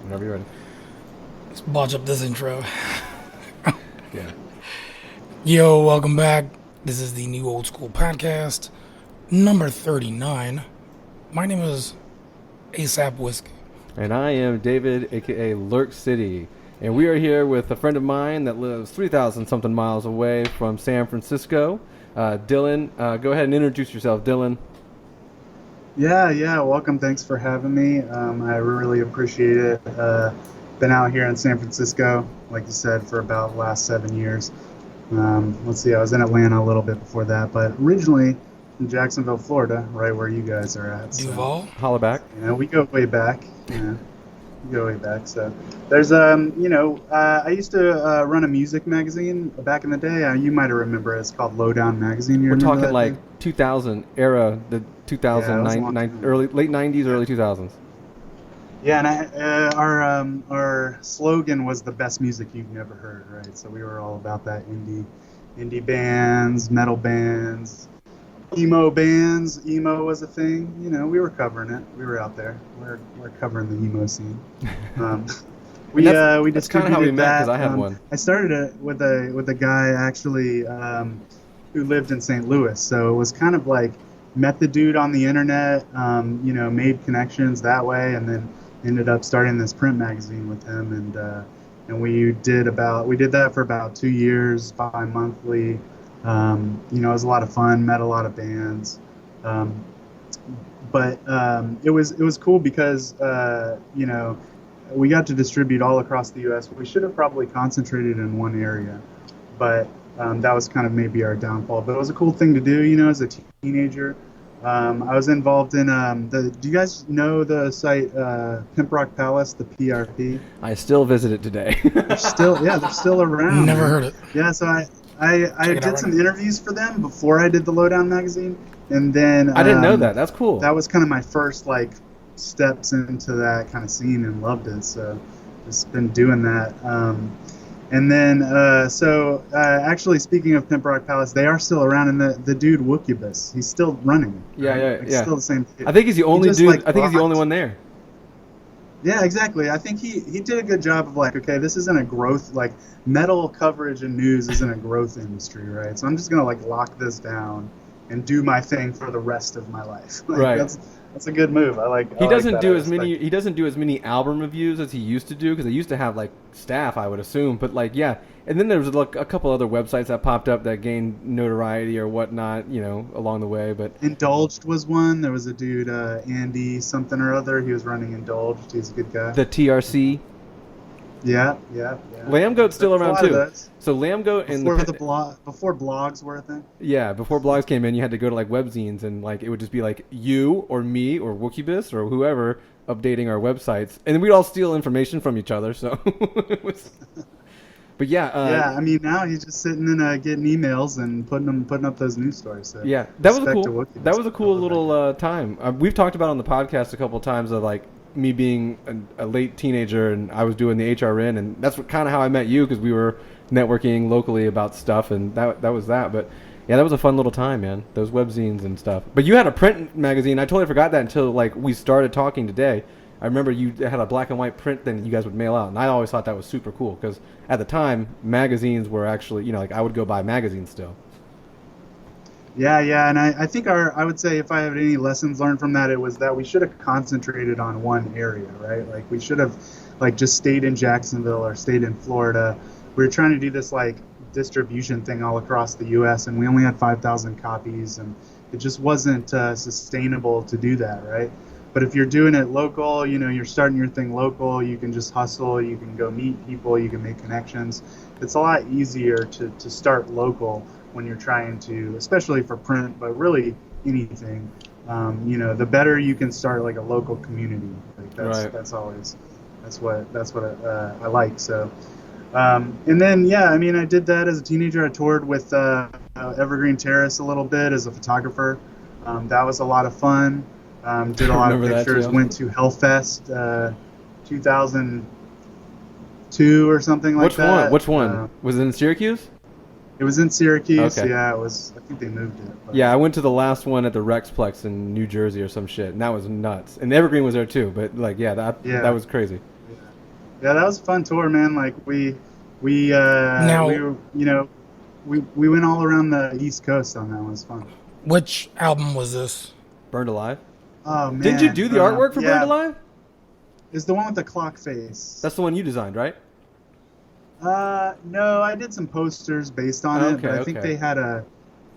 Whenever you're ready. Let's botch up this intro. Yeah. Yo, welcome back. This is the New Old School Podcast, number 39. My name is ASAP Whiskey. And I am David, aka Lurk City. And we are here with a friend of mine that lives 3,000 something miles away from San Francisco. Dylan, go ahead and introduce yourself, Dylan. Yeah, welcome. Thanks for having me. I really appreciate it. Been out here in San Francisco, like you said, for about the last 7 years. Let's see, I was in Atlanta a little bit before that, but originally from Jacksonville, Florida, right where you guys are at. So, Duval. Holla back. we go way back. We go way back. So there's, I used to run a music magazine back in the day. You might have remember it. It's called Lowdown Magazine. We're remember talking that like thing? 2000 era, the Yeah, it was a long 2009, time. late 90s, early 2000s. Yeah, and our slogan was the best music you've never heard, right? So we were all about that indie bands, metal bands, emo bands. Emo was a thing. We were covering it. We were out there. We're covering the emo scene. We That's kind of how we distributed met because that. I had one. I started it with a guy actually who lived in St. Louis. So it was kind of like met the dude on the internet, made connections that way, and then ended up starting this print magazine with him, and we did that for about 2 years, bi-monthly. It was a lot of fun, met a lot of bands, but it was cool because we got to distribute all across the U.S. We should have probably concentrated in one area, but that was kind of maybe our downfall. But it was a cool thing to do, as a teenager. I was involved in do you guys know the site Pimp Rock Palace, the PRP? I still visit it today. They're still around. Never man. heard it. Yeah, so I Check it did out some right now. interviews for them before I did the Lowdown magazine, and then I didn't know that. That's cool. that was kind of my first steps into that kind of scene, and loved it. So just been doing that. And then, actually, speaking of Pimp Rock Palace, they are still around, and the dude Wookubus, he's still running. Yeah, right? yeah, yeah. Still the same dude. I think he's the only just, dude. I think he's the rocked. only one there. Yeah, exactly. I think he did a good job of okay, this isn't a growth, metal coverage and news isn't a growth industry, right? So I'm just gonna lock this down and do my thing for the rest of my life. Right. That's a good move. He doesn't that. do I as many. respect it. He doesn't do as many album reviews as he used to do because they used to have staff, I would assume. But yeah, and then there was a couple other websites that popped up that gained notoriety or whatnot, along the way. But Indulged was one. There was a dude, Andy something or other. He was running Indulged. He's a good guy. the TRC, Yeah. Lamb Goat's still There's a around lot of too. those. So Lamb Goat and Before blogs were a thing. yeah, before blogs came in, you had to go to webzines and it would just be you or me or Wookieebus or whoever updating our websites, and we'd all steal information from each other. So it was. But yeah, Yeah, I mean now he's just sitting and getting emails and putting up those news stories. So yeah, that was respect to cool. Wookieebus. That was a cool I love that little time. We've talked about on the podcast a couple of times of me being a late teenager and I was doing the HRN, and that's kind of how I met you because we were networking locally about stuff, and that was that. But yeah, that was a fun little time, man. Those webzines and stuff. But you had a print magazine. I totally forgot that until we started talking today. I remember you had a black and white print thing that you guys would mail out, and I always thought that was super cool because at the time magazines were actually, I would go buy magazines still. Yeah, and I think I would say if I have any lessons learned from that, it was that we should have concentrated on one area, right? We should have just stayed in Jacksonville or stayed in Florida. We were trying to do this distribution thing all across the U.S. and we only had 5,000 copies, and it just wasn't sustainable to do that, right? But if you're doing it local, you're starting your thing local, you can just hustle, you can go meet people, you can make connections. It's a lot easier to start local when you're trying to, especially for print, but really anything. The better you can start a local community. Right. That's what I like. So, and then I did that as a teenager. I toured with Evergreen Terrace a little bit as a photographer. That was a lot of fun. Did a lot of Remember that, pictures. too. Went to Hellfest 2002 or something like that. Which one? Was it in Syracuse? It was in Syracuse. Okay. Yeah, it was. I think they moved it. But Yeah, I went to the last one at the Rexplex in New Jersey or some shit, and that was nuts. And Evergreen was there too, but that Yeah. that was crazy. Yeah, that was a fun tour, man. Like Now, we were, we went all around the East Coast on that one. It was fun. which album was this? Burned Alive. Oh Didn't you man, do the artwork for Burned yeah, Alive? it's the one with the clock face. That's the one you designed, right? No, I did some posters based on it, Okay, but I think okay. they had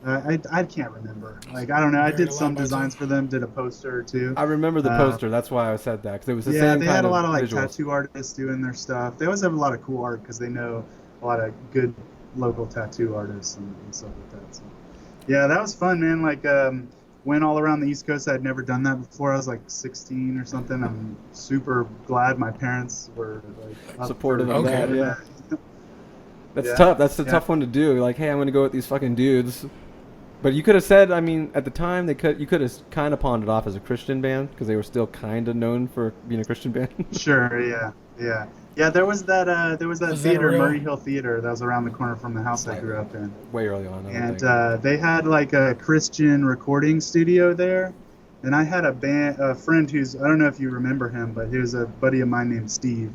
I can't remember. Like I don't know. I Buried did some Alive by designs Two? for them. Did a poster or two. I remember the Uh, poster. That's why I said that because it was the Yeah, same they kind had a of lot of like visuals. tattoo artists doing their stuff. They always have a lot of cool art because they know a lot of good local tattoo artists and stuff like that. So, yeah, that was fun, man. Like, went all around the East Coast. I'd never done that before. I was like 16 or something. I'm super glad my parents were like up Supportive for of that, doing yeah. that. That's Yeah, tough. That's a yeah. tough one to do. Like, hey, I'm gonna go with these fucking dudes. But you could have said, I mean, at the time you could have kind of pawned it off as a Christian band because they were still kind of known for being a Christian band. Sure, yeah, yeah, yeah. There was that Was that theater, real? Murray Hill Theater, that was around the corner from the house I grew up in. Way early on, I don't And think. they had like a Christian recording studio there. And I had a friend who's, I don't know if you remember him, but he was a buddy of mine named Steve.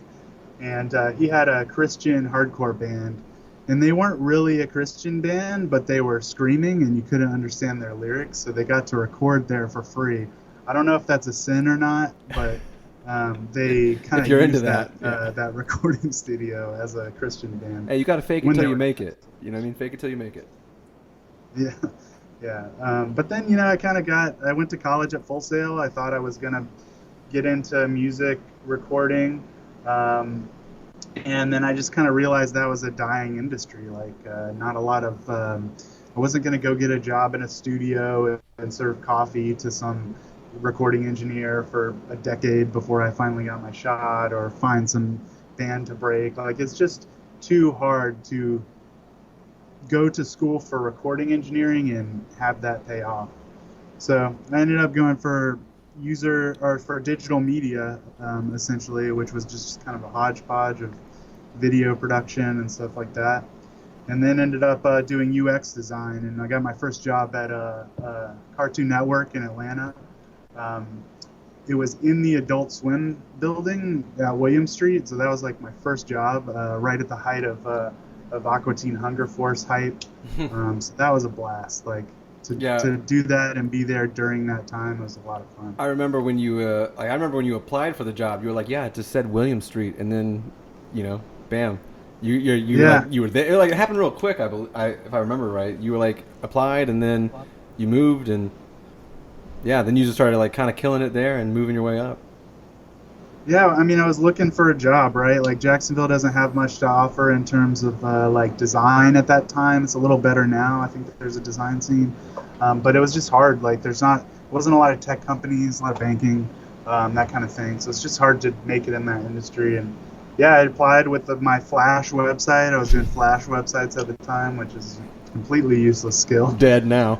And he had a Christian hardcore band. And they weren't really a Christian band, but they were screaming and you couldn't understand their lyrics. So they got to record there for free. I don't know if that's a sin or not, but they kind If of you're into used that, yeah. that recording studio as a Christian band. Hey, you gotta fake it when till they you were- make it. You know what I mean? Fake it till you make it. Yeah, yeah. But then, I went to college at Full Sail. I thought I was going to get into music recording. And then I just kind of realized that was a dying industry. Like, not a lot of, I wasn't going to go get a job in a studio and serve coffee to some recording engineer for a decade before I finally got my shot or find some band to break. Like, it's just too hard to go to school for recording engineering and have that pay off. So I ended up going for digital media, essentially, which was just kind of a hodgepodge of video production and stuff like that. And then ended up doing UX design, and I got my first job at a Cartoon Network in Atlanta. It was in the Adult Swim building at William Street, so that was like my first job, right at the height of Aqua Teen Hunger Force hype. So that was a blast. Like to do that and be there during that time was a lot of fun. I remember when you applied for the job, you were like, yeah, it just said William Street, and then, bam, you were there. Like, it happened real quick. If I remember right, you were like applied, and then you moved, and yeah, then you just started like kind of killing it there and moving your way up. Yeah, I mean, I was looking for a job, right? Like, Jacksonville doesn't have much to offer in terms of like design at that time. It's a little better now. I think that there's a design scene, but it was just hard. Like, wasn't a lot of tech companies, a lot of banking, that kind of thing. So it's just hard to make it in that industry. And yeah, I applied with my Flash website. I was doing Flash websites at the time, which is a completely useless skill. Dead now.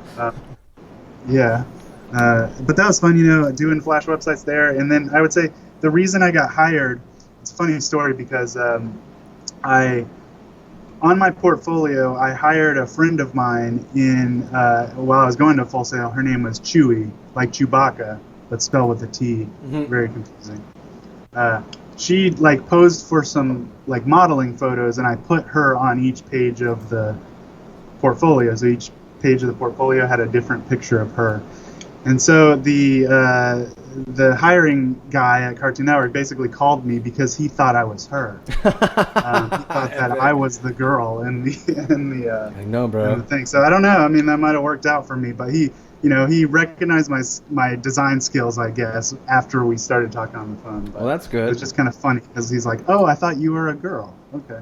Yeah, but that was fun, doing Flash websites there. And then I would say the reason I got hired, it's a funny story because on my portfolio, I hired a friend of mine while I was going to Full Sail. Her name was Chewy, like Chewbacca, but spelled with a T. Mhm. Very confusing. She like posed for some like modeling photos, and I put her on each page of the portfolio. So each page of the portfolio had a different picture of her. And so the hiring guy at Cartoon Network basically called me because he thought I was her. He thought that I was the girl in the I know, bro. in the thing. So I don't know. I mean, that might have worked out for me, but he recognized my design skills, I guess, after we started talking on the phone. But Well, that's it good. was just kind of funny because he's like, "Oh, I thought you were a girl." Okay.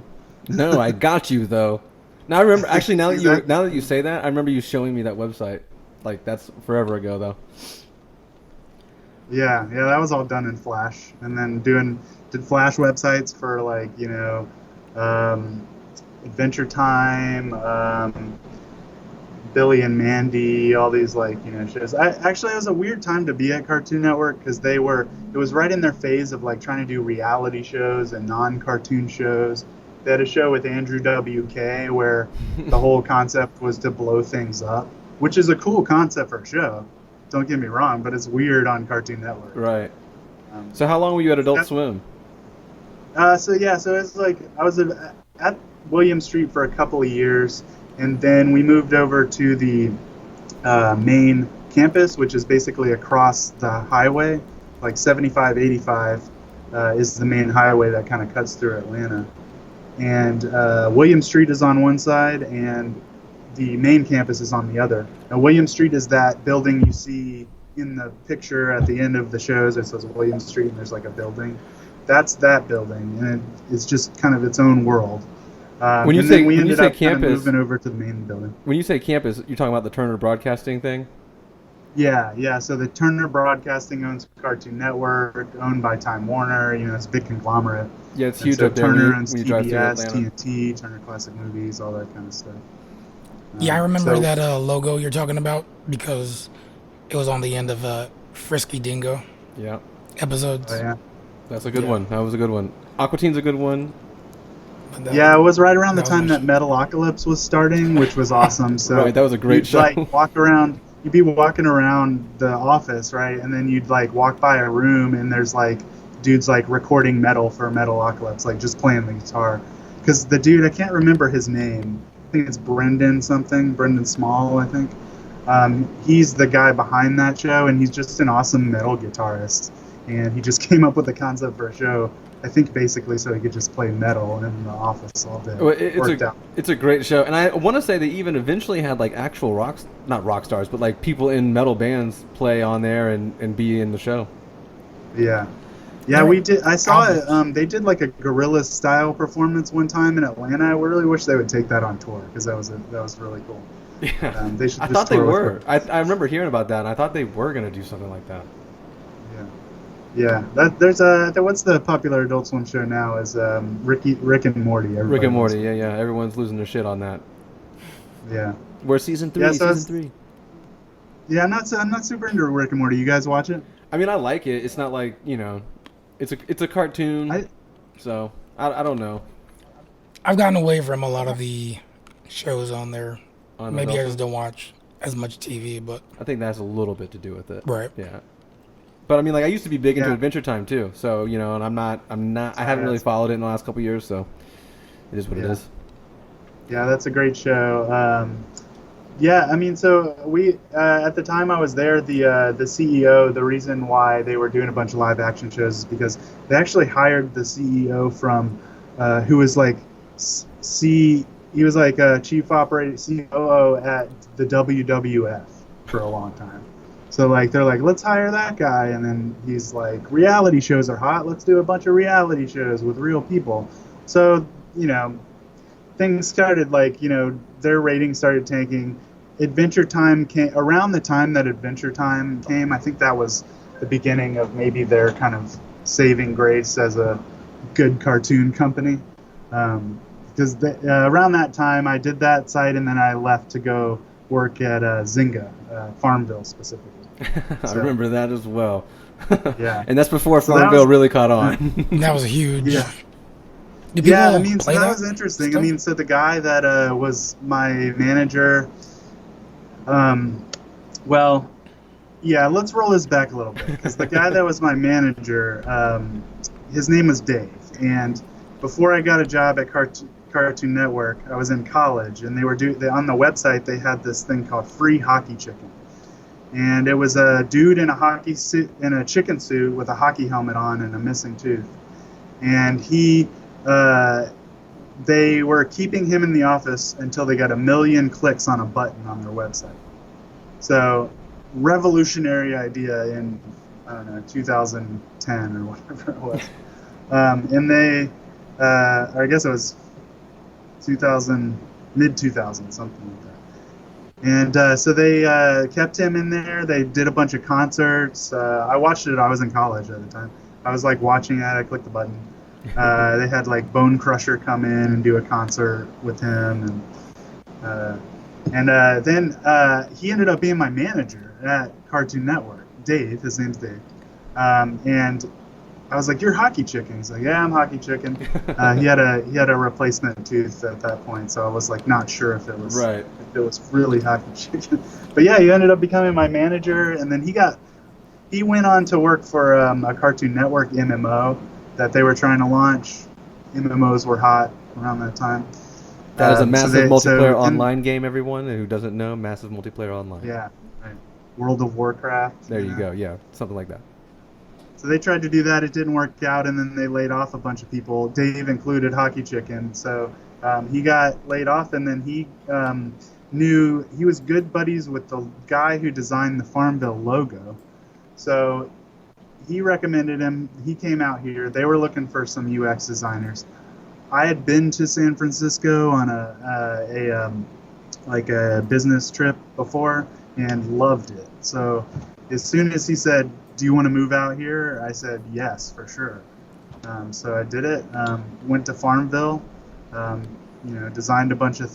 No, I got you though. Now I remember. Actually, Exactly. now that you say that, I remember you showing me that website. Like, that's forever ago though. Yeah, that was all done in Flash, and then did Flash websites for like Adventure Time, Billy and Mandy, all these like shows. It was a weird time to be at Cartoon Network because it was right in their phase of like trying to do reality shows and non-cartoon shows. They had a show with Andrew WK where the whole concept was to blow things up, which is a cool concept for a show. Don't get me wrong, but it's weird on Cartoon Network. Right. So how long were you at Adult that- Swim? So it's like I was at William Street for a couple of years, and then we moved over to the main campus, which is basically across the highway, like 75, 85 is the main highway that kind of cuts through Atlanta. And William Street is on one side, and the main campus is on the other. Now, William Street is that building you see in the picture at the end of the shows. It says William Street, and there's like a building. That's that building, and it's just kind of its own world. When you and say then we when you ended say up kind of campus, moving over to the main building. when you say campus, you're talking about the Turner Broadcasting thing. Yeah. So the Turner Broadcasting owns Cartoon Network, owned by Time Warner. It's a big conglomerate. Yeah, it's And huge so up there Turner owns when you drive through TBS, Atlanta. TNT, Turner Classic Movies, all that kind of stuff. Yeah, I remember So- that logo you're talking about because it was on the end of Frisky Dingo Yeah, episodes. Oh, yeah. that's a good Yeah. one. That was a good one. Aqua Teen's a good one. But that- Yeah, it was right around the that was time my that Metalocalypse was starting, which was awesome. So Right, that was a great you'd, show. Like walk around, you'd be walking around the office, right, and then you'd like walk by a room, and there's like dudes like recording metal for Metalocalypse, like just playing the guitar. Because the dude, I can't remember his name. I think it's Brendan something, Brendan Small, I think. He's the guy behind that show, and he's just an awesome metal guitarist. And he just came up with the concept for a show, I think basically so he could just play metal in the office all day. Well, it's Worked out. it's a great show, and I want to say they even eventually had like actual not rock stars, but like people in metal bands play on there and be in the show. Yeah. Yeah, Yeah, we did. I saw it. albums. They did like a gorilla style performance one time in Atlanta. I really wish they would take that on tour because that was really cool. Yeah, They should I just thought they tour with were. it. I remember hearing about that, and I thought they were gonna do something like that. Yeah. What's the popular Adult Swim show now is Rick and Morty. Rick Everybody and loves Morty, it. yeah. Everyone's losing their shit on that. Yeah. We're season 3, Yeah, so season it's- 3. Yeah, I'm not super into Rick and Morty. You guys watch it? I mean, I like it. It's not like it's a cartoon. I- So I don't know. I've gotten away from a lot of the shows on there. On Maybe I Adult just don't watch as much TV, but I think that has a little bit to do with it. right. Yeah. But I mean, like I used to be big into Yeah. Adventure Time too. So and I haven't really followed it in the last couple years. So it is what it Yeah. is. Yeah, that's a great show. Yeah, I mean, so we at the time I was there, the CEO. The reason why they were doing a bunch of live action shows is because they actually hired the CEO from who was like he was like a chief operating COO at the WWF for a long time. So like they're like, let's hire that guy, and then he's like, reality shows are hot. Let's do a bunch of reality shows with real people. So things started like their ratings started tanking. Adventure Time came around the time that Adventure Time came. I think that was the beginning of maybe their kind of saving grace as a good cartoon company. Because around that time I did that site, and then I left to go work at Zynga, Farmville specifically. I remember that as well. Yeah. And that's before So that Farmville was- really caught on. That was huge. Yeah. Do Yeah, people I mean, so play that was interesting. I stuff? mean, so the guy that was my manager, well, yeah, let's roll this back a little bit, because the guy that was my manager, his name was Dave, and before I got a job at Cartoon Network, I was in college, and they were on the website they had this thing called Free Hockey Chicken, and it was a dude in a hockey suit, in a chicken suit with a hockey helmet on and a missing tooth, and they were keeping him in the office until they got 1 million clicks on a button on their website. So, revolutionary idea in, I don't know, 2010 or whatever it was. And they, or I guess it was 2000, mid-2000, something like that. And so they kept him in there. They did a bunch of concerts. I watched it. I was in college at the time. I was like watching it. I clicked the button. They had like Bone Crusher come in and do a concert with him, and then he ended up being my manager at Cartoon Network. Dave, his name's Dave, and I was like, "You're Hockey Chicken." He's like, "Yeah, I'm Hockey Chicken." He had a replacement tooth at that point, so I was like not sure if it was Right. if it was really Hockey Chicken. But yeah, he ended up becoming my manager, and then he went on to work for a Cartoon Network MMO. that they were trying to launch. MMOs were hot around that time. That is a massive multiplayer and online game, everyone who doesn't know. Massive multiplayer online. yeah, right. World of Warcraft. There you go. Yeah, something like that. So they tried to do that. It didn't work out, and then they laid off a bunch of people, Dave included, Hockey Chicken. So he got laid off, and then he knew he was good buddies with the guy who designed the Farmville logo. So he recommended him. He came out here. They were looking for some UX designers. I had been to San Francisco on a business trip before and loved it. So as soon as he said, "Do you want to move out here?" I said, "Yes, for sure." So I did it. Went to Farmville. Designed a bunch of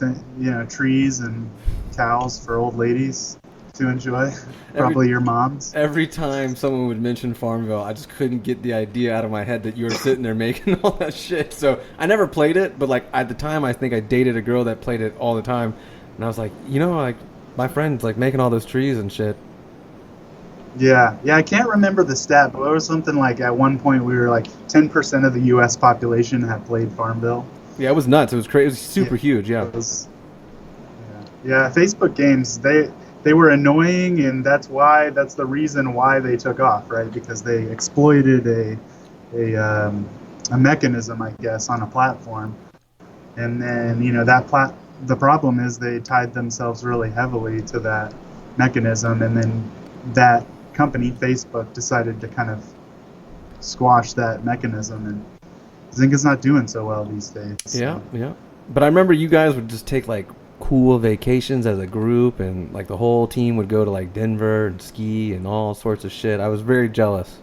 trees and cows for old ladies to enjoy. Probably your moms. Every time someone would mention Farmville, I just couldn't get the idea out of my head that you were sitting there making all that shit. So I never played it, but like at the time, I think I dated a girl that played it all the time, and I was like, like my friend's like making all those trees and shit. Yeah, I can't remember the stat, but it was something like at one point we were like 10% of the U.S. population had played Farmville. Yeah, it was nuts. It was crazy. It was super huge. Yeah. Facebook games, they were annoying, and that's the reason why they took off, right? Because they exploited a mechanism, I guess, on a platform, and then the problem is they tied themselves really heavily to that mechanism, and then that company, Facebook, decided to kind of squash that mechanism, and Zynga's not doing so well these days. Yeah. But I remember you guys would just take like cool vacations as a group, and like the whole team would go to like Denver and ski and all sorts of shit. I was very jealous.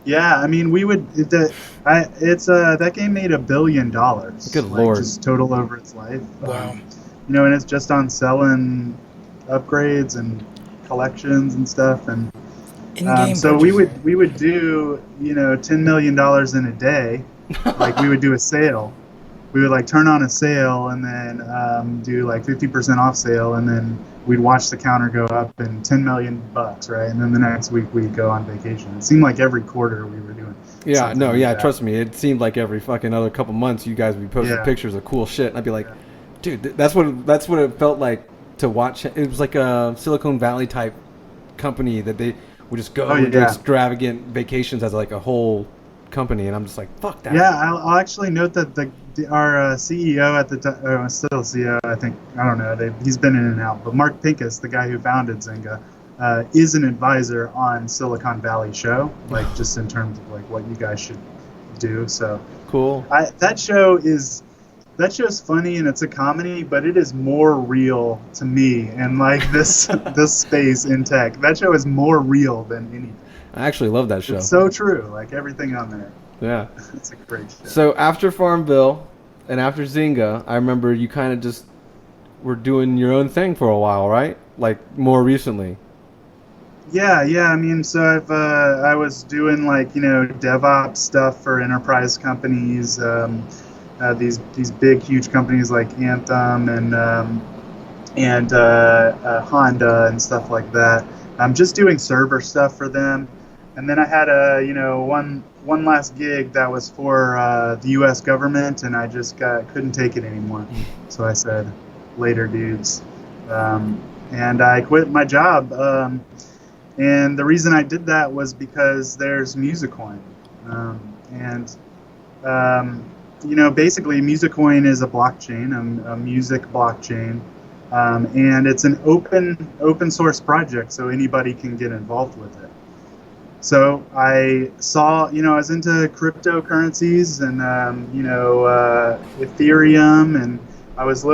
Yeah, I mean, we would. That game made $1 billion. Good lord! Just total over its life. Wow. And it's just on selling upgrades and collections and stuff, and so we would do $10 million in a day. Like we would do a sale. We would like turn on a sale and then do like 50% off sale, and then we'd watch the counter go up and $10 million, right? And then the next week we'd go on vacation. It seemed like every quarter we were doing. Yeah, no, yeah, trust me. It seemed like every fucking other couple months you guys would be posting pictures of cool shit, and I'd be like, dude, that's what it felt like to watch. It was like a Silicon Valley type company that they would just go and do extravagant vacations as like a whole company, and I'm just like, fuck that. Yeah, I'll actually note that our CEO at the time, still CEO, I think, I don't know, he's been in and out, but Mark Pincus, the guy who founded Zynga, is an advisor on Silicon Valley Show, like just in terms of like what you guys should do. So cool. That show's funny and it's a comedy, but it is more real to me and like this space in tech. That show is more real than anything. I actually love that show. It's so true, like everything on there. Yeah. It's a great show. So after Farmville and after Zynga, I remember you kind of just were doing your own thing for a while, right? Like more recently. Yeah. I mean, so I was doing like DevOps stuff for enterprise companies, these big huge companies like Anthem and Honda and stuff like that. I'm just doing server stuff for them. And then I had one last gig that was for the U.S. government, and I just couldn't take it anymore. So I said, later, dudes. And I quit my job. And the reason I did that was because there's Musicoin. Basically Musicoin is a blockchain, a music blockchain. And it's an open source project, so anybody can get involved with it. So I saw, I was into cryptocurrencies and, Ethereum, and I was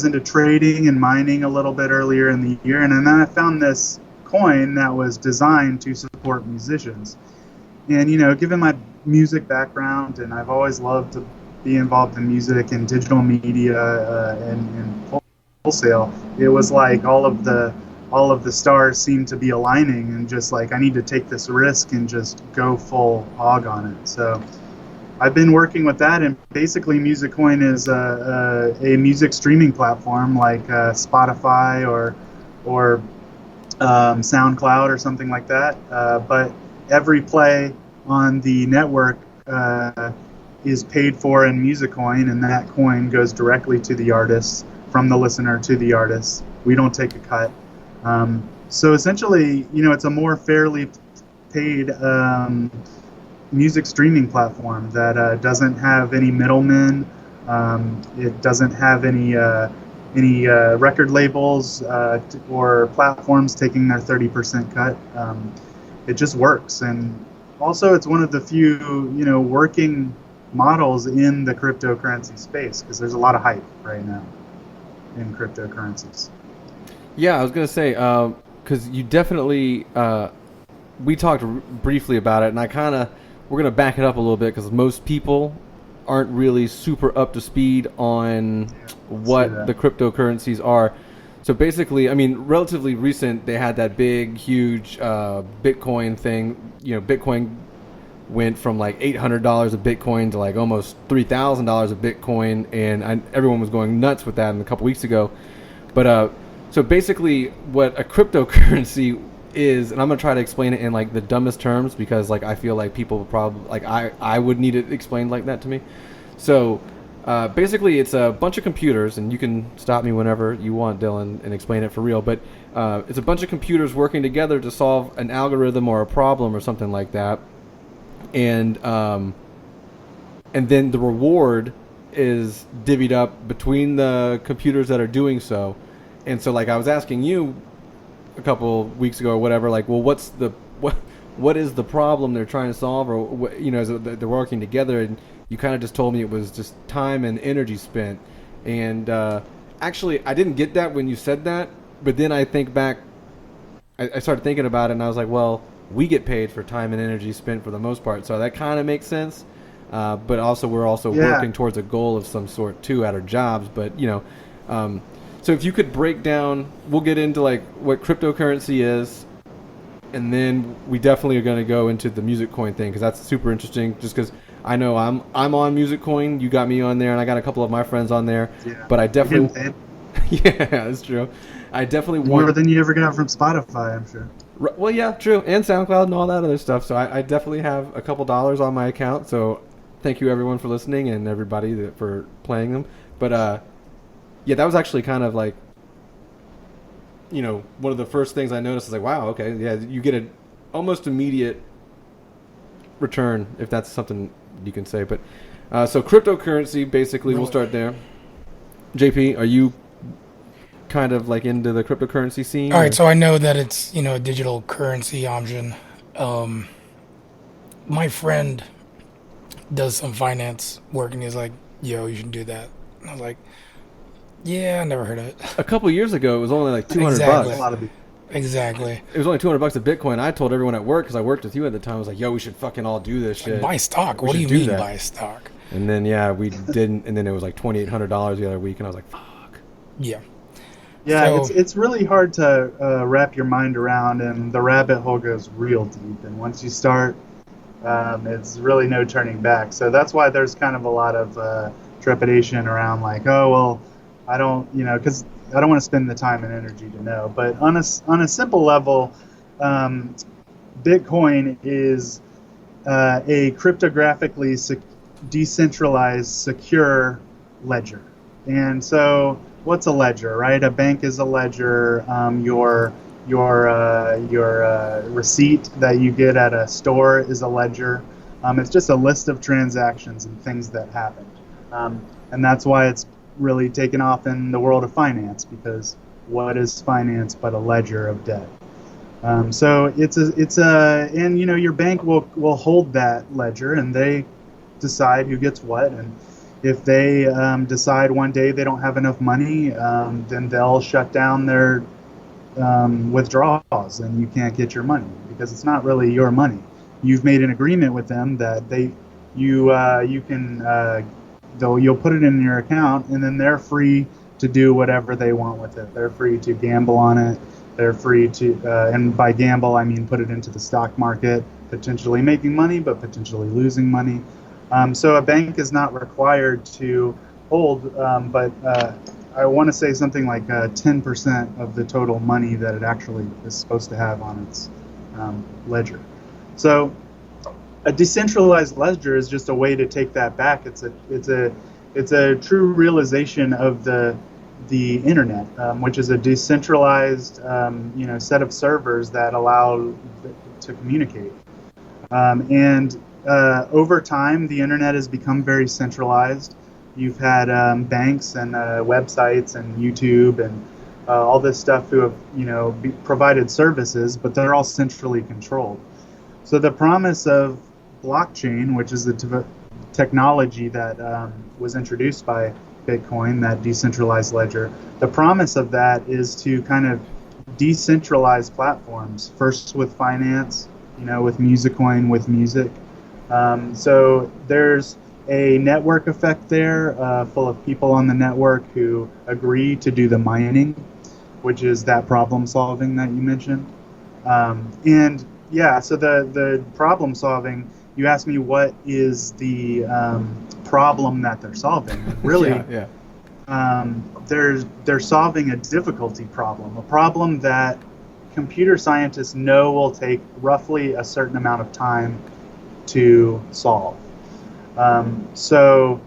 into trading and mining a little bit earlier in the year. And then I found this coin that was designed to support musicians. And, given my music background, and I've always loved to be involved in music and digital media and wholesale, it was like all of the stars seemed to be aligning, and just like I need to take this risk and just go full hog on it. So I've been working with that, and basically Musicoin is a music streaming platform like Spotify or SoundCloud or something like that. But every play on the network is paid for in Musicoin, and that coin goes directly to the artist, from the listener to the artist. We don't take a cut. So essentially, it's a more fairly paid music streaming platform that doesn't have any middlemen. It doesn't have any record labels or platforms taking their 30% cut. It just works, and also it's one of the few working models in the cryptocurrency space, because there's a lot of hype right now in cryptocurrencies. Yeah, I was gonna say because you definitely we talked briefly about it, and we're gonna back it up a little bit because most people aren't really super up to speed on what the cryptocurrencies are. So basically, I mean, relatively recent, they had that big, huge Bitcoin thing. Bitcoin went from like $800 a Bitcoin to like almost $3,000 a Bitcoin, and everyone was going nuts with that a couple weeks ago. But so basically, what a cryptocurrency is, and I'm gonna try to explain it in like the dumbest terms, because like I feel like people would probably like I would need it explained like that to me. So basically, it's a bunch of computers, and you can stop me whenever you want, Dylan, and explain it for real. But it's a bunch of computers working together to solve an algorithm or a problem or something like that, and then the reward is divvied up between the computers that are doing so. And so, like, I was asking you a couple weeks ago or whatever, like, well, what is the problem they're trying to solve, or what, is it they're working together? And you kind of just told me it was just time and energy spent. And actually, I didn't get that when you said that, but then I think back, I started thinking about it, and I was like, well, we get paid for time and energy spent for the most part, so that kind of makes sense. But also, we're also working towards a goal of some sort too at our jobs. But so if you could break down, we'll get into like what cryptocurrency is, and then we definitely are going to go into the Musicoin thing, because that's super interesting. Just because I know I'm on Musicoin, you got me on there, and I got a couple of my friends on there. Yeah. But I definitely, yeah, that's true. I definitely want more than you ever got from Spotify, I'm sure. Well, yeah, true, and SoundCloud and all that other stuff. So I definitely have a couple dollars on my account. So thank you everyone for listening, and everybody for playing them. But yeah, that was actually kind of like, one of the first things I noticed. I was like, wow, okay, yeah, you get an almost immediate return, if that's something you can say. But so cryptocurrency, basically, we'll start there. JP, are you kind of like into the cryptocurrency scene? All right, so I know that it's a digital currency option. My friend does some finance work, and he's like, "Yo, you should do that." And I was like, "Yeah, I never heard of it." A couple of years ago, it was only like $200. Exactly. A lot of people. Exactly. It was only $200 a Bitcoin. I told everyone at work, because I worked with you at the time, I was like, "Yo, we should fucking all do this shit. Buy stock. What do you mean buy stock? And then we didn't, and then it was like $2,800 the other week, and I was like, "Fuck." Yeah. Yeah, it's really hard to wrap your mind around, and the rabbit hole goes real deep. And once you start, it's really no turning back. So that's why there's kind of a lot of trepidation around, like, oh well, I don't, because I don't want to spend the time and energy to know. But on a simple level, Bitcoin is a cryptographically decentralized, secure ledger. And so, what's a ledger, right? A bank is a ledger. Your receipt that you get at a store is a ledger. It's just a list of transactions and things that happened. And that's why it's really taken off in the world of finance, because what is finance but a ledger of debt? So and your bank will hold that ledger, and they decide who gets what. And if they decide one day they don't have enough money, then they'll shut down their withdrawals, and you can't get your money, because it's not really your money. You've made an agreement with them that you'll put it in your account, and then they're free to do whatever they want with it. They're free to gamble on it. They're free to, and by gamble I mean put it into the stock market, potentially making money, but potentially losing money. So a bank is not required to hold, but I want to say something like 10% of the total money that it actually is supposed to have on its ledger. So a decentralized ledger is just a way to take that back. It's a true realization of the internet, which is a decentralized set of servers that allow to communicate. And over time, the internet has become very centralized. You've had banks and websites and YouTube and all this stuff who have provided services, but they're all centrally controlled. So the promise of blockchain, which is the technology that was introduced by Bitcoin, that decentralized ledger, the promise of that is to kind of decentralize platforms, first with finance, with Musicoin, with music. So there's a network effect there, full of people on the network who agree to do the mining, which is that problem solving that you mentioned. And yeah, so the problem solving, you asked me what is the problem that they're solving. And really, they're solving a difficulty problem, a problem that computer scientists know will take roughly a certain amount of time to solve. So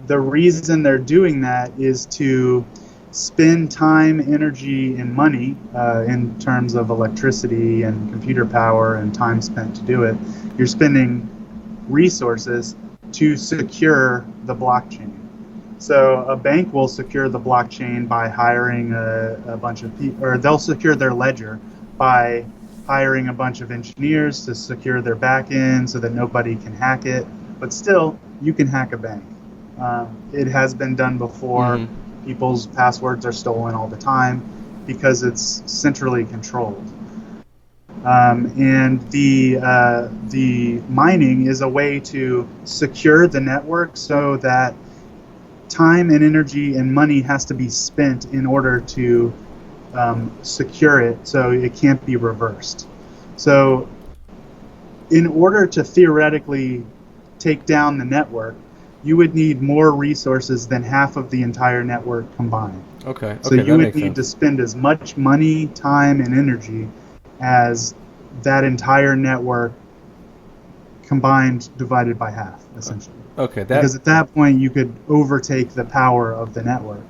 the reason they're doing that is to spend time, energy, and money in terms of electricity and computer power and time spent to do it. You're spending resources to secure the blockchain. So a bank will secure the blockchain by hiring a bunch of people, or they'll secure their ledger by hiring a bunch of engineers to secure their back end so that nobody can hack it. But still, you can hack a bank. It has been done before. Mm-hmm. People's passwords are stolen all the time because it's centrally controlled. And the mining is a way to secure the network so that time and energy and money has to be spent in order to secure it, so it can't be reversed. So in order to theoretically take down the network, you would need more resources than half of the entire network combined. Okay. So you would need to spend as much money, time, and energy as that entire network combined divided by half, essentially. Okay. Because at that point you could overtake the power of the network.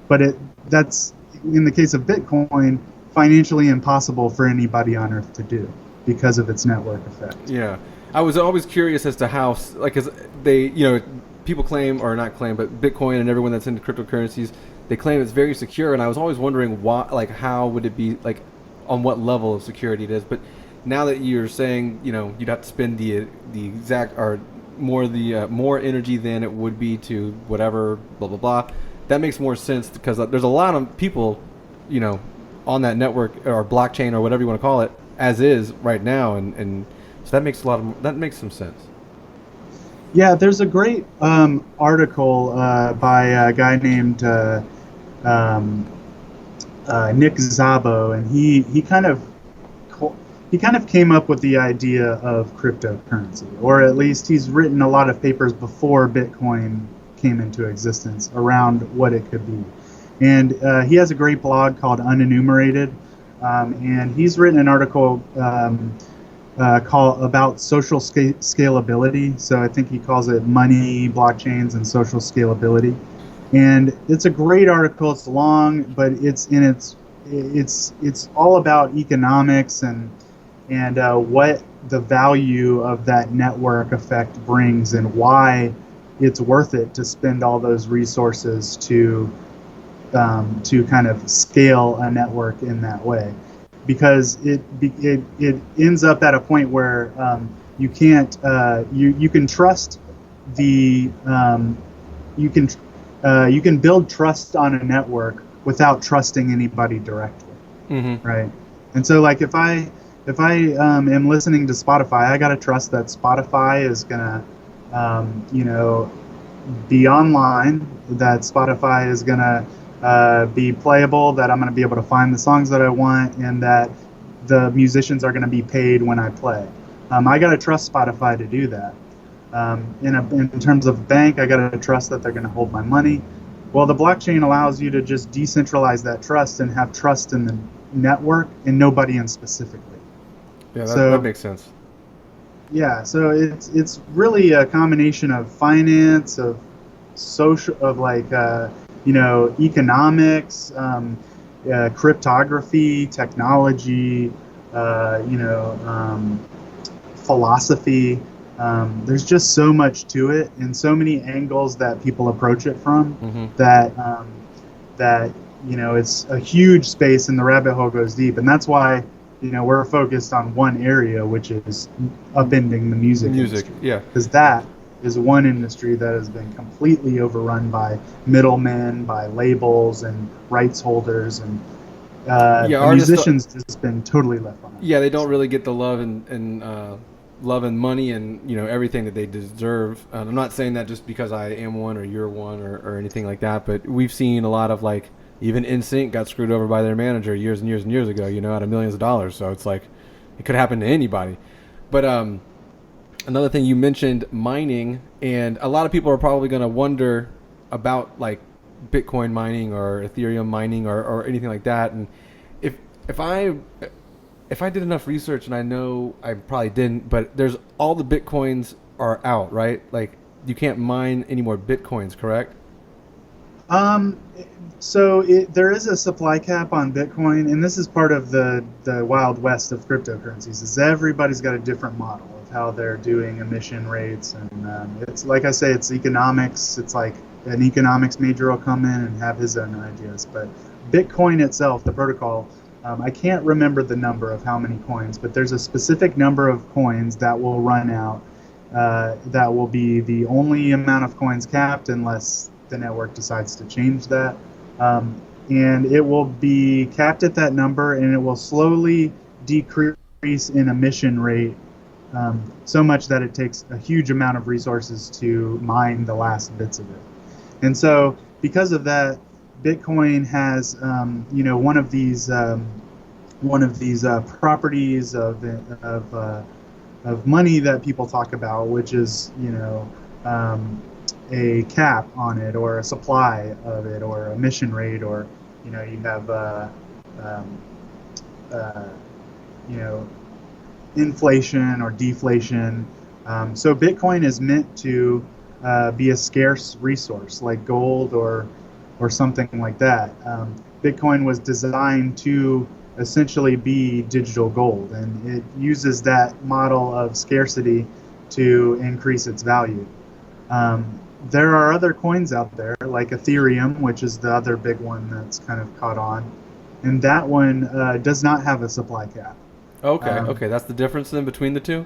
But that's, in the case of Bitcoin, financially impossible for anybody on Earth to do because of its network effect. Yeah. I was always curious as to how, like, 'cause they, people claim, or not claim, but Bitcoin and everyone that's into cryptocurrencies, they claim it's very secure, and I was always wondering why, like, how would it be, like, on what level of security it is. But now that you're saying, you'd have to spend the exact, or more energy than it would be to whatever, blah, blah, blah, that makes more sense, because there's a lot of people, on that network or blockchain or whatever you want to call it, as is right now, and so that makes some sense. Yeah, there's a great article by a guy named Nick Szabo, and he kind of came up with the idea of cryptocurrency, or at least he's written a lot of papers before Bitcoin came into existence around what it could be. And he has a great blog called Unenumerated, and he's written an article about social scalability. So I think he calls it Money, Blockchains, and Social Scalability. And it's a great article. It's long, but it's all about economics and what the value of that network effect brings, and why it's worth it to spend all those resources to kind of scale a network in that way. Because it ends up at a point where you can't you can trust the you can build trust on a network without trusting anybody directly, right? And so, like, if I am listening to Spotify, I gotta trust that Spotify is gonna be online, that Spotify is gonna be playable, that I'm going to be able to find the songs that I want, and that the musicians are going to be paid when I play. I got to trust Spotify to do that. In terms of bank, I got to trust that they're going to hold my money. Well, the blockchain allows you to just decentralize that trust and have trust in the network and nobody in specifically. Yeah, that makes sense. Yeah, so it's really a combination of finance, of social, of like economics, cryptography, technology, philosophy. There's just so much to it, and so many angles that people approach it from Hmm. that it's a huge space, and the rabbit hole goes deep, and that's why we're focused on one area, which is upending the music Music, industry, yeah. because that is one industry that has been completely overrun by middlemen, by labels and rights holders, and Yeah, the artists. musicians just been totally left behind. Yeah, they don't So, really get the love and love and money and everything that they deserve. I'm not saying that just because I am one or you're one or anything like that, but we've seen a lot of like even NSYNC got screwed over by their manager years and years and years ago. Out of millions of dollars. So it's like it could happen to anybody. But another thing you mentioned mining, and a lot of people are probably going to wonder about like Bitcoin mining or Ethereum mining or anything like that. And if if I if I did enough research, and I know I probably didn't, but there's all the Bitcoins are out, right? Like you can't mine any more Bitcoins, correct? um, there is a supply cap on Bitcoin, and this is part of the wild west of cryptocurrencies. Is everybody's got a different model of how they're doing emission rates, and it's like I say, it's economics. It's like an economics major will come in and have his own ideas, but Bitcoin itself, the protocol, I can't remember the number of how many coins, but there's a specific number of coins that will run out. That will be the only amount of coins capped unless the network decides to change that. And it will be capped at that number, and it will slowly decrease in emission rate, so much that it takes a huge amount of resources to mine the last bits of it. And so, because of that, Bitcoin has, one of these properties of money that people talk about, which is a cap on it, or a supply of it, or emission rate, or you have um, uh, you know inflation or deflation. So Bitcoin is meant to be a scarce resource like gold or something like that. Bitcoin was designed to essentially be digital gold, and it uses that model of scarcity to increase its value. There are other coins out there like Ethereum, which is the other big one that's kind of caught on, and that one does not have a supply cap. Okay, Um, okay, that's the difference then between the two.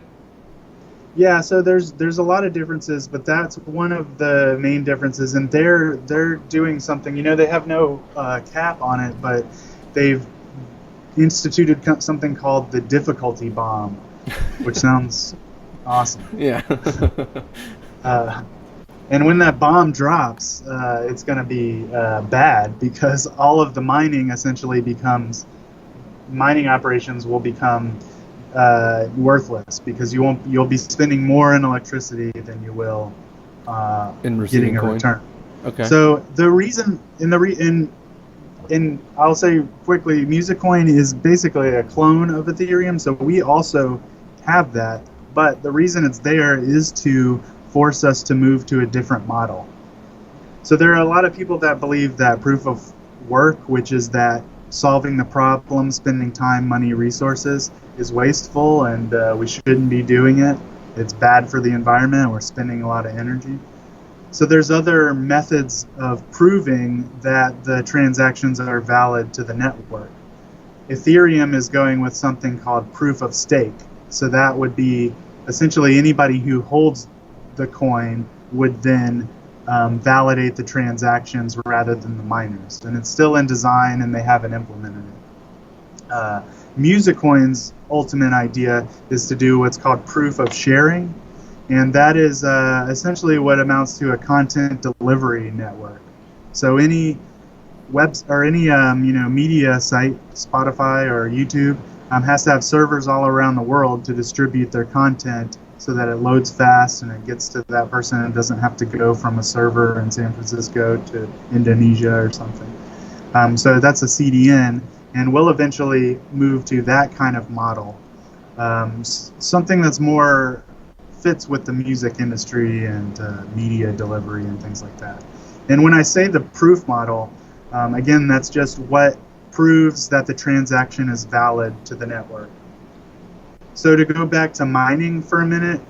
Yeah, so there's a lot of differences, but that's one of the main differences, and they're doing something. They have no cap on it, but they've instituted something called the difficulty bomb, which sounds awesome. Yeah. Uh, and when that bomb drops, it's going to be bad, because all of the mining operations will become worthless, because you'll be spending more in electricity than you will In getting receiving a coin. return. Okay. So the reason in I'll say quickly, Musicoin is basically a clone of Ethereum, so we also have that. But the reason it's there is to force us to move to a different model. So there are a lot of people that believe that proof of work, which is that solving the problem, spending time, money, resources, is wasteful, and we shouldn't be doing it. It's bad for the environment. We're spending a lot of energy. So there's other methods of proving that the transactions are valid to the network. Ethereum is going with something called proof of stake. So that would be essentially anybody who holds the coin would then validate the transactions rather than the miners. And it's still in design, and they haven't implemented it. Musicoin's ultimate idea is to do what's called proof of sharing, and that is essentially what amounts to a content delivery network. So any media site, Spotify or YouTube, has to have servers all around the world to distribute their content, so that it loads fast and it gets to that person and doesn't have to go from a server in San Francisco to Indonesia or something. So that's a CDN, and we'll eventually move to that kind of model. Something that's more fits with the music industry and media delivery and things like that. And when I say the proof model, again, that's just what proves that the transaction is valid to the network. So to go back to mining for a minute,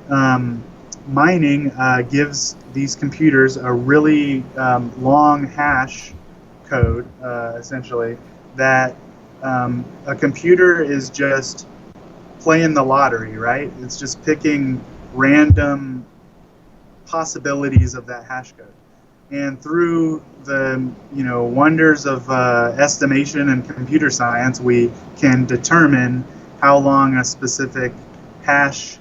mining gives these computers a really long hash code, essentially, that a computer is just playing the lottery, right? It's just picking random possibilities of that hash code. And through the wonders of estimation and computer science, we can determine how long a specific hash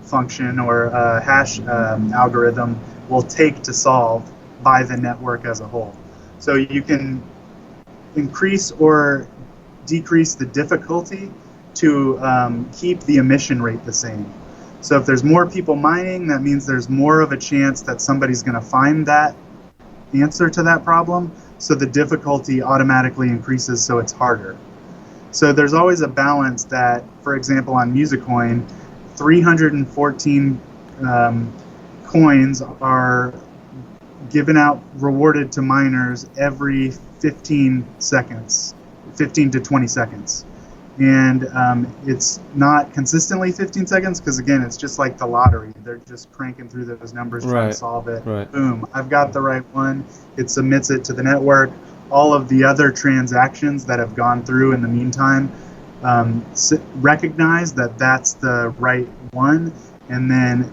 function or hash algorithm will take to solve by the network as a whole. So you can increase or decrease the difficulty to keep the emission rate the same. So if there's more people mining, that means there's more of a chance that somebody's going to find that answer to that problem. So the difficulty automatically increases, so it's harder. So there's always a balance that, for example, on Musicoin, 314 coins are given out, rewarded to miners every 15 seconds, 15 to 20 seconds. And it's not consistently 15 seconds because, again, it's just like the lottery. They're just cranking through those numbers, trying to solve it. Right. Boom, I've got the right one. It submits it to the network. All of the other transactions that have gone through in the meantime recognize that that's the right one, and then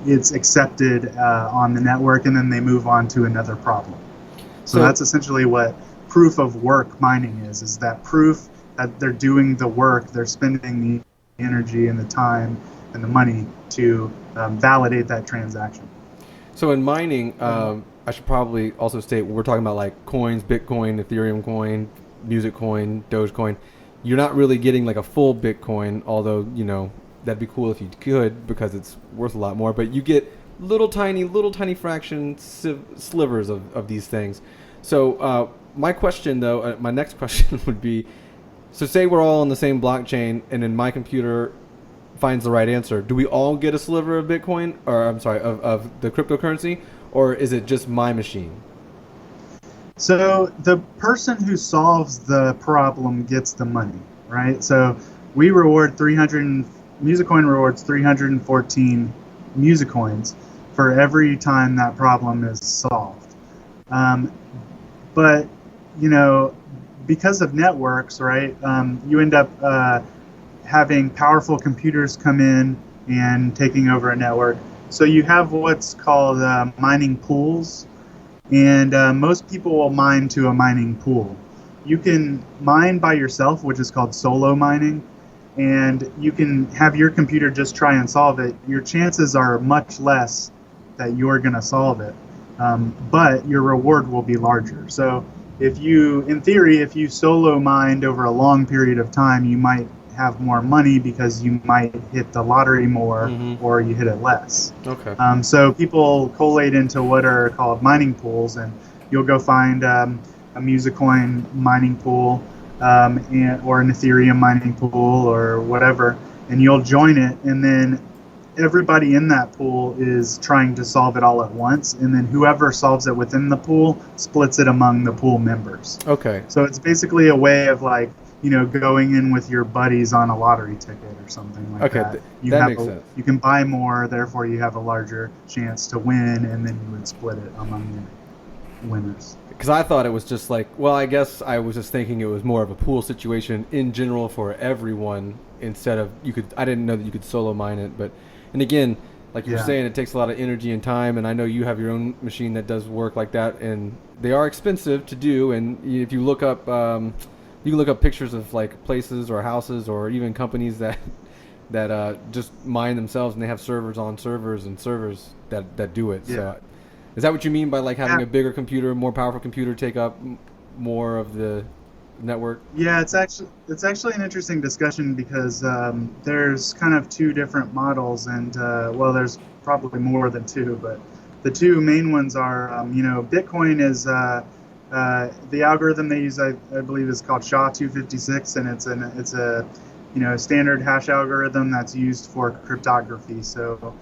it's accepted on the network, and then they move on to another problem. So that's essentially what proof of work mining is that proof that they're doing the work, they're spending the energy and the time and the money to validate that transaction. So in mining, I should probably also state we're talking about like coins, Bitcoin, Ethereum coin, Musicoin, Dogecoin. You're not really getting like a full Bitcoin, although that'd be cool if you could because it's worth a lot more. But you get little tiny fraction slivers of these things. So my question though, my next question would be. So say we're all on the same blockchain and then my computer finds the right answer. Do we all get a sliver of Bitcoin or of the cryptocurrency, or is it just my machine? So the person who solves the problem gets the money, right? So we reward Musicoin rewards 314 Musicoins for every time that problem is solved. But because of networks, right, you end up having powerful computers come in and taking over a network. So you have what's called mining pools, and most people will mine to a mining pool. You can mine by yourself, which is called solo mining, and you can have your computer just try and solve it. Your chances are much less that you're going to solve it, but your reward will be larger. So in theory, if you solo mined over a long period of time, you might have more money because you might hit the lottery more, or you hit it less. Okay. So people collate into what are called mining pools, and you'll go find a Musicoin mining pool or an Ethereum mining pool or whatever, and you'll join it, and then everybody in that pool is trying to solve it all at once, and then whoever solves it within the pool splits it among the pool members. Okay. So it's basically a way of like, going in with your buddies on a lottery ticket or something like that. Okay, that makes sense. You can buy more, therefore you have a larger chance to win, and then you would split it among the winners. Because I thought it was just like, well, I guess I was just thinking it was more of a pool situation in general for everyone instead of I didn't know that you could solo mine it, but. And again, like you're saying, it takes a lot of energy and time, and I know you have your own machine that does work like that, and they are expensive to do. And if you look up, you can look up pictures of like places or houses or even companies that just mine themselves, and they have servers on servers and servers that do it. Yeah. So, is that what you mean by like having a bigger computer, more powerful computer, take up more of the network? Yeah, it's actually an interesting discussion because there's kind of two different models, and there's probably more than two, but the two main ones are Bitcoin is the algorithm they use, I believe, is called SHA-256, and it's a standard hash algorithm that's used for cryptography. So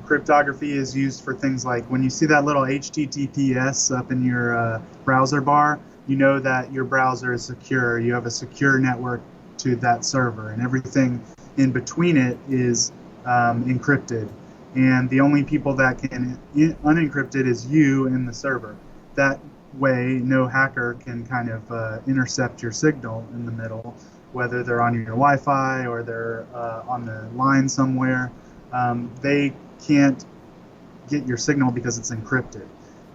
cryptography is used for things like when you see that little HTTPS up in your browser bar, you know that your browser is secure. You have a secure network to that server, and everything in between it is encrypted. And the only people that can unencrypt it is you and the server. That way, no hacker can kind of intercept your signal in the middle, whether they're on your Wi-Fi or they're on the line somewhere. They can't get your signal because it's encrypted,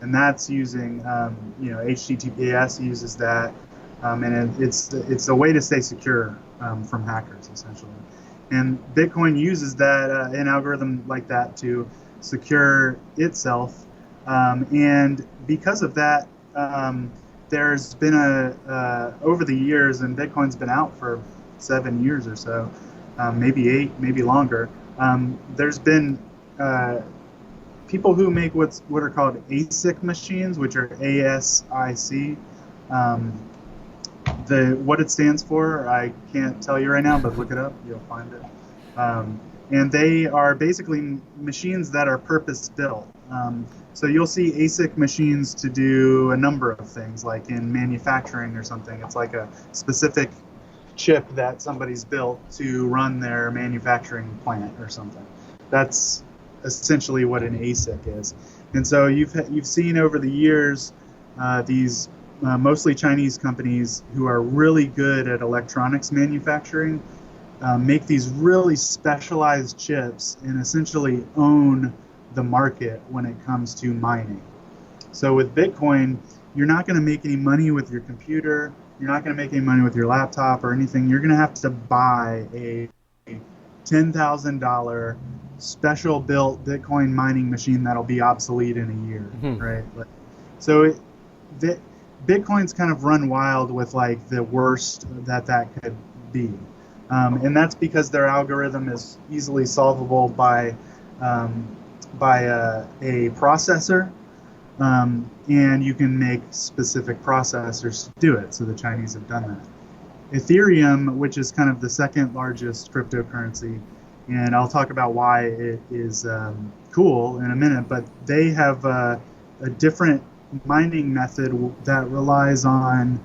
and that's using HTTPS uses that, and it's a way to stay secure from hackers essentially. And Bitcoin uses that an algorithm like that to secure itself, and because of that, there's been over the years, and Bitcoin's been out for 7 years or so, maybe 8, maybe longer. There's been people who make what are called ASIC machines, which are ASIC. What it stands for, I can't tell you right now, but look it up, you'll find it. And they are basically machines that are purpose-built. So you'll see ASIC machines to do a number of things, like in manufacturing or something. It's like a specific chip that somebody's built to run their manufacturing plant or something. That's essentially what an ASIC is. And so you've seen over the years these mostly Chinese companies who are really good at electronics manufacturing make these really specialized chips and essentially own the market when it comes to mining. So with Bitcoin, you're not going to make any money with your computer. You're not going to make any money with your laptop or anything. You're going to have to buy a $10,000 special built Bitcoin mining machine that'll be obsolete in a year, right? So Bitcoin's kind of run wild with like the worst that could be. And that's because their algorithm is easily solvable by a processor, and you can make specific processors to do it. So the Chinese have done that. Ethereum, which is kind of the second largest cryptocurrency, and I'll talk about why it is cool in a minute, but they have a different mining method that relies on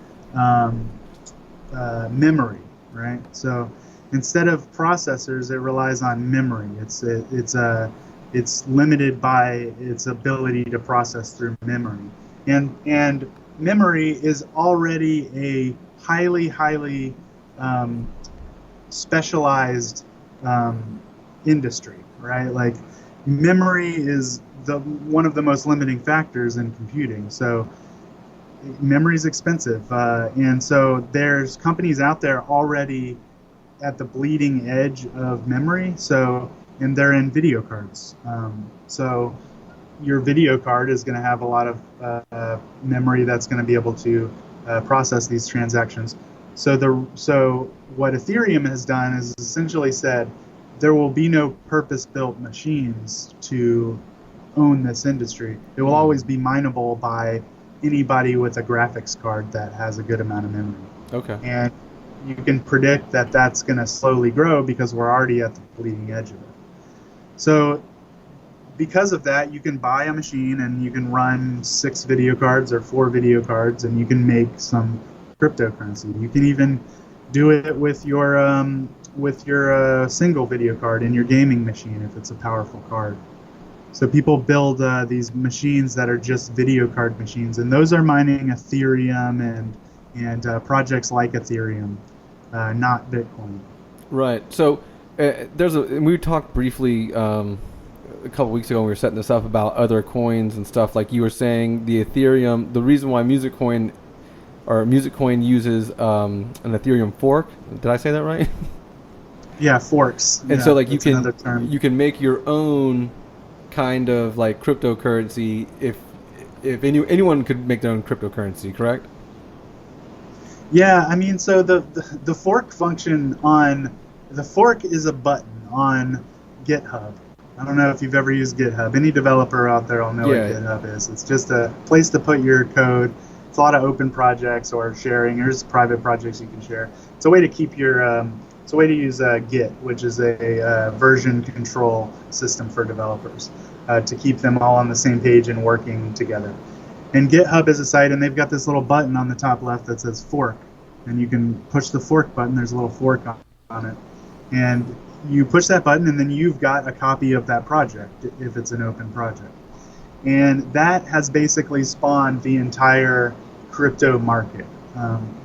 memory, right? So instead of processors, it relies on memory. It's limited by its ability to process through memory, and memory is already a highly specialized industry, right? Like memory is one of the most limiting factors in computing. So memory is expensive, and so there's companies out there already at the bleeding edge of memory. And they're in video cards. So your video card is going to have a lot of memory that's going to be able to process these transactions. So what Ethereum has done is essentially said there will be no purpose-built machines to own this industry. It will always be mineable by anybody with a graphics card that has a good amount of memory. Okay. And you can predict that that's going to slowly grow because we're already at the bleeding edge of it. So because of that, you can buy a machine and you can run 6 video cards or 4 video cards, and you can make some cryptocurrency. You can even do it with your single video card in your gaming machine if it's a powerful card. So people build these machines that are just video card machines, and those are mining Ethereum and projects like Ethereum, not Bitcoin. Right. So we talked briefly a couple weeks ago when we were setting this up about other coins and stuff. Like you were saying, the Ethereum, the reason why Musicoin uses an Ethereum fork. Did I say that right? Yeah, forks. And so like you can make your own kind of like cryptocurrency if anyone could make their own cryptocurrency, correct? Yeah, I mean, so the fork function on the fork is a button on GitHub. I don't know if you've ever used GitHub. Any developer out there will know what GitHub is. It's just a place to put your code. It's a lot of open projects or sharing. There's private projects you can share. It's a way to keep your It's a way to use Git, which is a version control system for developers to keep them all on the same page and working together. And GitHub is a site, and they've got this little button on the top left that says fork. And you can push the fork button. There's a little fork on it. And you push that button, and then you've got a copy of that project if it's an open project. And that has basically spawned the entire crypto market.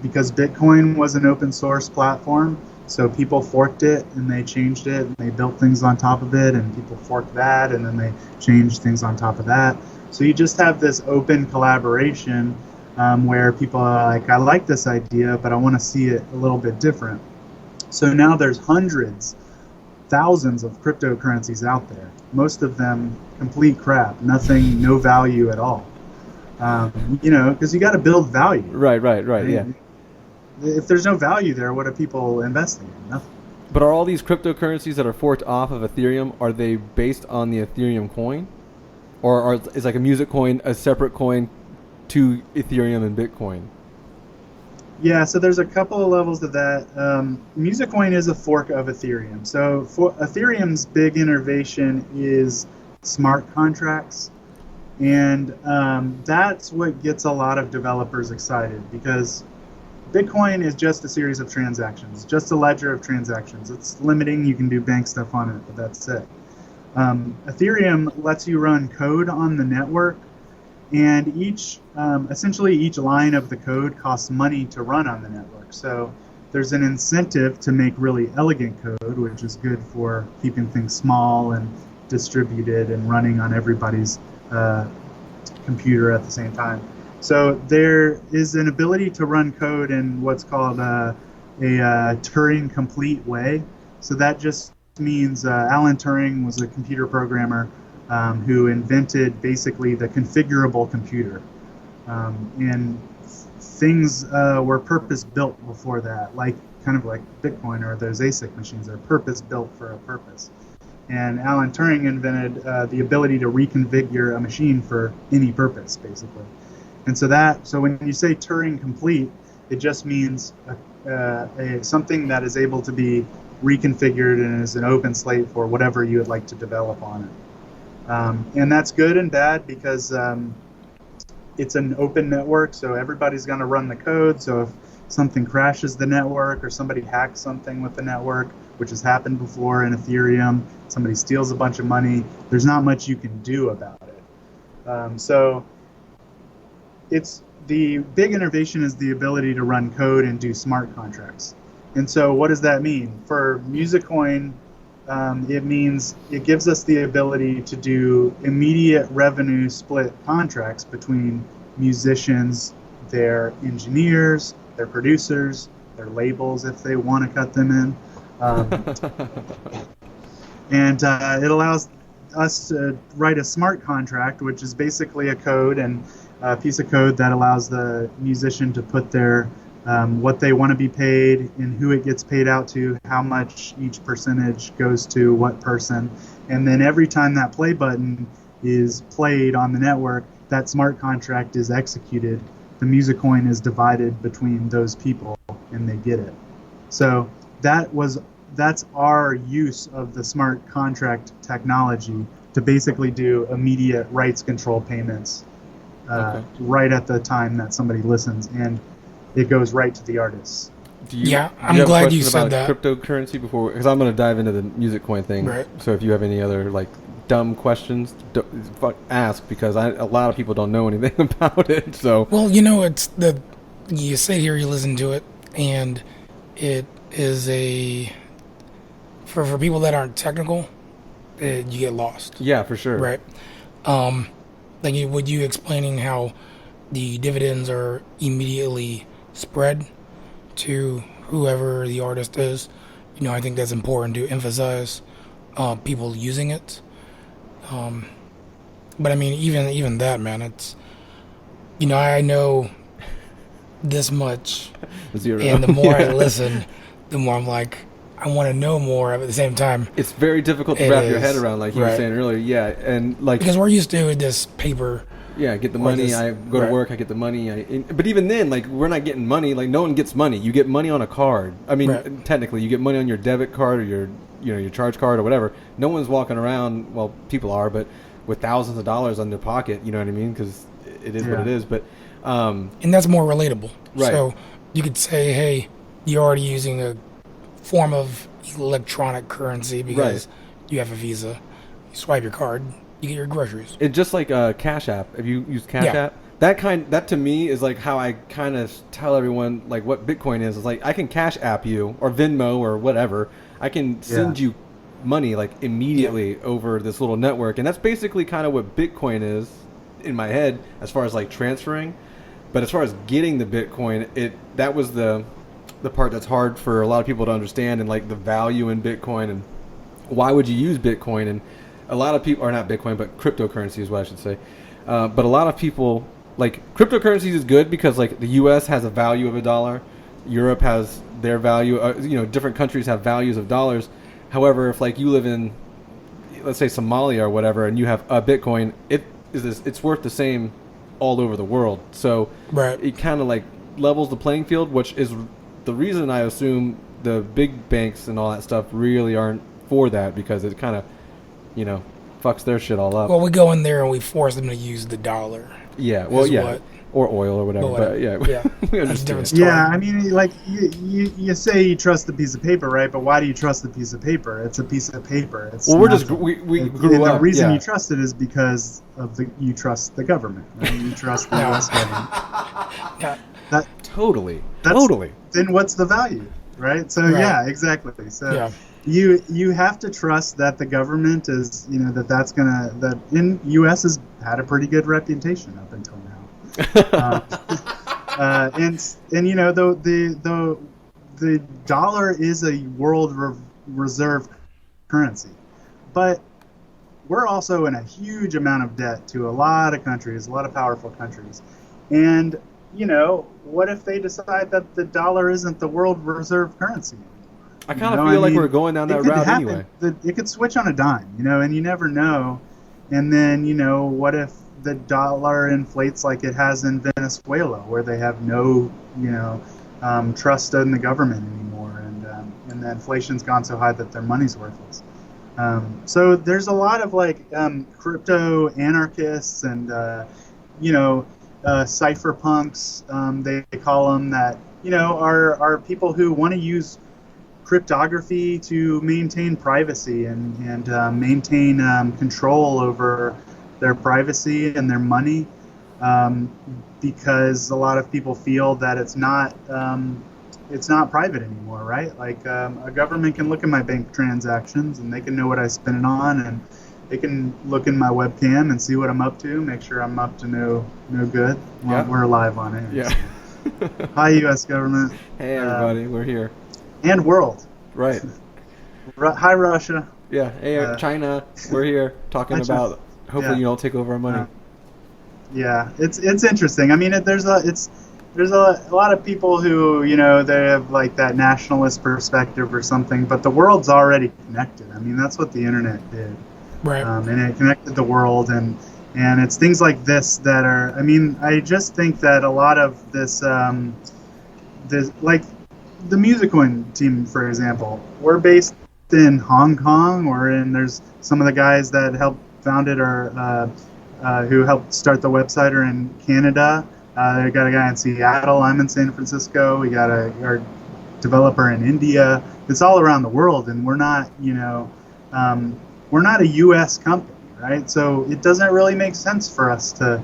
Because Bitcoin was an open source platform, so people forked it and they changed it and they built things on top of it, and people forked that and then they changed things on top of that. So you just have this open collaboration where people are like, I like this idea, but I want to see it a little bit different. So now there's hundreds, thousands of cryptocurrencies out there. Most of them complete crap, nothing, no value at all. Because you got to build value. Right, yeah. If there's no value there, what are people investing in? Nothing. But are all these cryptocurrencies that are forked off of Ethereum, are they based on the Ethereum coin? Or is like a Musicoin a separate coin to Ethereum and Bitcoin? Yeah, so there's a couple of levels of that. Musicoin is a fork of Ethereum. So for Ethereum's big innovation is smart contracts. And that's what gets a lot of developers excited, because Bitcoin is just a series of transactions, just a ledger of transactions. It's limiting. You can do bank stuff on it, but that's it. Ethereum lets you run code on the network, and essentially each line of the code costs money to run on the network. So there's an incentive to make really elegant code, which is good for keeping things small and distributed and running on everybody's computer at the same time. So there is an ability to run code in what's called a Turing complete way. So that just means Alan Turing was a computer programmer who invented basically the configurable computer. And things were purpose-built before that, kind of like Bitcoin or those ASIC machines are purpose-built for a purpose. And Alan Turing invented the ability to reconfigure a machine for any purpose, basically. And so when you say Turing complete, it just means something that is able to be reconfigured and is an open slate for whatever you would like to develop on it. And that's good and bad because it's an open network, so everybody's going to run the code. So if something crashes the network or somebody hacks something with the network, which has happened before in Ethereum, somebody steals a bunch of money, there's not much you can do about it. So it's the big innovation is the ability to run code and do smart contracts. And so what does that mean? For Musicoin, it means it gives us the ability to do immediate revenue split contracts between musicians, their engineers, their producers, their labels if they want to cut them in. And it allows us to write a smart contract, which is basically a code and a piece of code that allows the musician to put their what they want to be paid and who it gets paid out to, how much each percentage goes to what person. And then every time that play button is played on the network, that smart contract is executed. The Musicoin is divided between those people and they get it. So that's our use of the smart contract technology to basically do immediate rights control payments right at the time that somebody listens, and it goes right to the artists. I'm glad you said that. Cryptocurrency before, because I'm going to dive into the Musicoin thing. Right. So if you have any other dumb questions, ask, because a lot of people don't know anything about it. So it's you sit here, you listen to it, and it is for people that aren't technical, you get lost. Yeah, for sure. Right. Would you explaining how the dividends are immediately spread to whoever the artist is? I think that's important to emphasize people using it. But I mean, even that, man, it's I know this much, Zero. And the more I listen, the more I'm like, I want to know more. At the same time, it's very difficult to wrap your head around, like you were saying earlier. Yeah, and because we're used to this paper Yeah, I get the Or money. this- I go to right. work. I get the money. But even then, like we're not getting money. Like no one gets money. You get money on a card. I mean, Right. technically, you get money on your debit card or your charge card or whatever. No one's walking around. Well, people are, but with thousands of dollars on their pocket. You know what I mean? Because it is what it is. But And that's more relatable. Right. So you could say, hey, you're already using a form of electronic currency because you have a Visa. You swipe your card, you get your groceries. it's just like Cash App. Have you used Cash Yeah. App? That to me is like how I kind of tell everyone like what Bitcoin is. It's like I can Cash App you or Venmo or whatever. I can send you money like immediately over this little network, and that's basically kind of what Bitcoin is in my head as far as like transferring. But as far as getting the Bitcoin, that was the part that's hard for a lot of people to understand, and like the value in Bitcoin and why would you use Bitcoin. And a lot of people, or not Bitcoin, but cryptocurrency is what I should say. But a lot of people like cryptocurrencies is good because like the U.S. has a value of $1, Europe has their value. Different countries have values of dollars. However, if like you live in, let's say Somalia or whatever, and you have a Bitcoin, it's worth the same all over the world. So Right. it kind of like levels the playing field, which is the reason I assume the big banks and all that stuff really aren't for that, because it kind of, fucks their shit all up. Well, we go in there and we force them to use the dollar. Yeah, well, is yeah, what- or oil or whatever. But yeah, we That's a understand. different story. Yeah, I mean, like you say you trust the piece of paper, right? But why do you trust the piece of paper? It's a piece of paper. It's Well, nothing. we grew up. The reason yeah. you trust it is because of you trust the government. Right? You trust the U.S. government. Yeah. Totally. That's- Totally. Then what's the value, right? So Right. yeah, exactly. So Yeah. you have to trust that the government is, that in U.S. has had a pretty good reputation up until now. And the dollar is a world reserve currency, but we're also in a huge amount of debt to a lot of countries, a lot of powerful countries. And what if they decide that the dollar isn't the world reserve currency anymore? I kind of feel like we're going down that it could route happen. anyway. It could switch on a dime, and you never know. And then, what if the dollar inflates like it has in Venezuela, where they have no, trust in the government anymore, and the inflation's gone so high that their money's worthless. So there's a lot of like crypto anarchists and cypherpunks, they call them, that are people who want to use cryptography to maintain privacy and maintain control over their privacy and their money, because a lot of people feel that it's not private anymore, right? Like a government can look at my bank transactions and they can know what I spend it on, and they can look in my webcam and see what I'm up to, make sure I'm up to no good. Well, Yeah. we're live on air. Yeah. So. Hi, U.S. government. Hey everybody, we're here. And world. Right. Hi, Russia. Yeah. Hey China, we're here talking Hi, China. about. Hopefully Yeah. you don't take over our money. Yeah, it's interesting. I mean, there's a lot of people who they have like that nationalist perspective or something, but the world's already connected. I mean, that's what the internet did, Right. and it connected the world, and it's things like this that are. I mean, I just think that a lot of this like the Musicoin team, for example, we're based in Hong Kong, there's some of the guys that helped found it or who helped start the website are in Canada. They got a guy in Seattle. I'm in San Francisco. We got our developer in India. It's all around the world, and we're not a U.S. company, right? So it doesn't really make sense for us to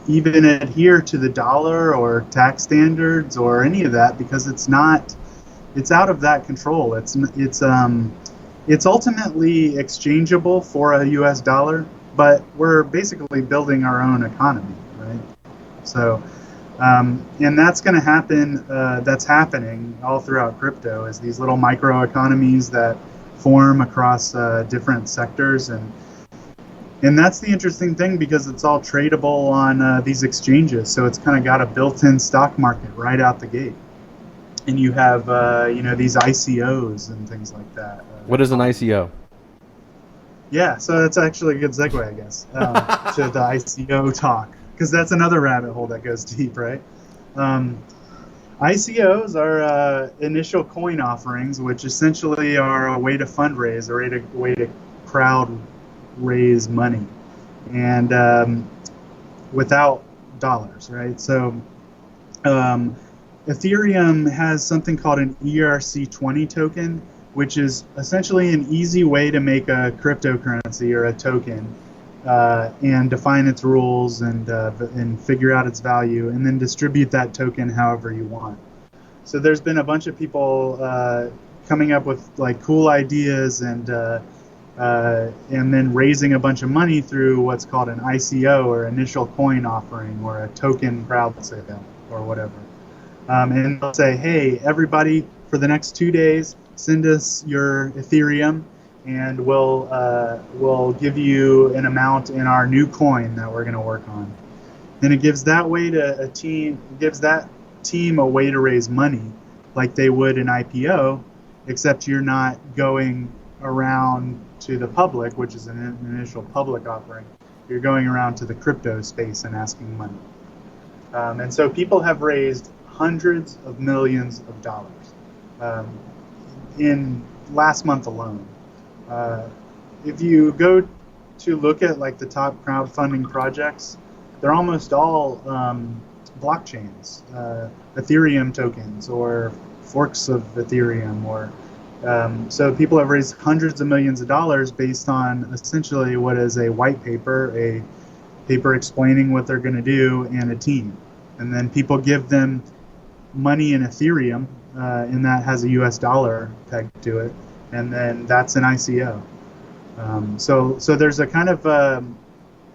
even adhere to the dollar or tax standards or any of that, because it's out of that control. It's ultimately exchangeable for a U.S. dollar, but we're basically building our own economy, right? So, and that's going to happen. That's happening all throughout crypto, is these little micro economies that form across different sectors, and that's the interesting thing, because it's all tradable on these exchanges. So it's kind of got a built-in stock market right out the gate, and you have these ICOs and things like that. What is an ICO? Yeah, so that's actually a good segue, I guess, to the ICO talk, because that's another rabbit hole that goes deep, right? Um, ICOs are initial coin offerings, which essentially are a way to fundraise, a way to crowd raise money, and without dollars, right? So um, Ethereum has something called an ERC20 token, which is essentially an easy way to make a cryptocurrency or a token and define its rules and figure out its value, and then distribute that token however you want. So there's been a bunch of people coming up with like cool ideas and then raising a bunch of money through what's called an ICO or initial coin offering or a token crowd sale or whatever. And they'll say, hey, everybody, for the next 2 days, send us your Ethereum, and we'll give you an amount in our new coin that we're going to work on. And it gives that way to a team, gives that team a way to raise money, like they would an IPO, except you're not going around to the public, which is an initial public offering. You're going around to the crypto space and asking money. And so people have raised hundreds of millions of dollars in last month alone. If you go to look at like the top crowdfunding projects, they're almost all blockchains, Ethereum tokens or forks of Ethereum, or so people have raised hundreds of millions of dollars based on essentially what is a white paper, a paper explaining what they're going to do, and a team. And then people give them money in Ethereum, and that has a US dollar pegged to it, and then that's an ICO. So there's a kind of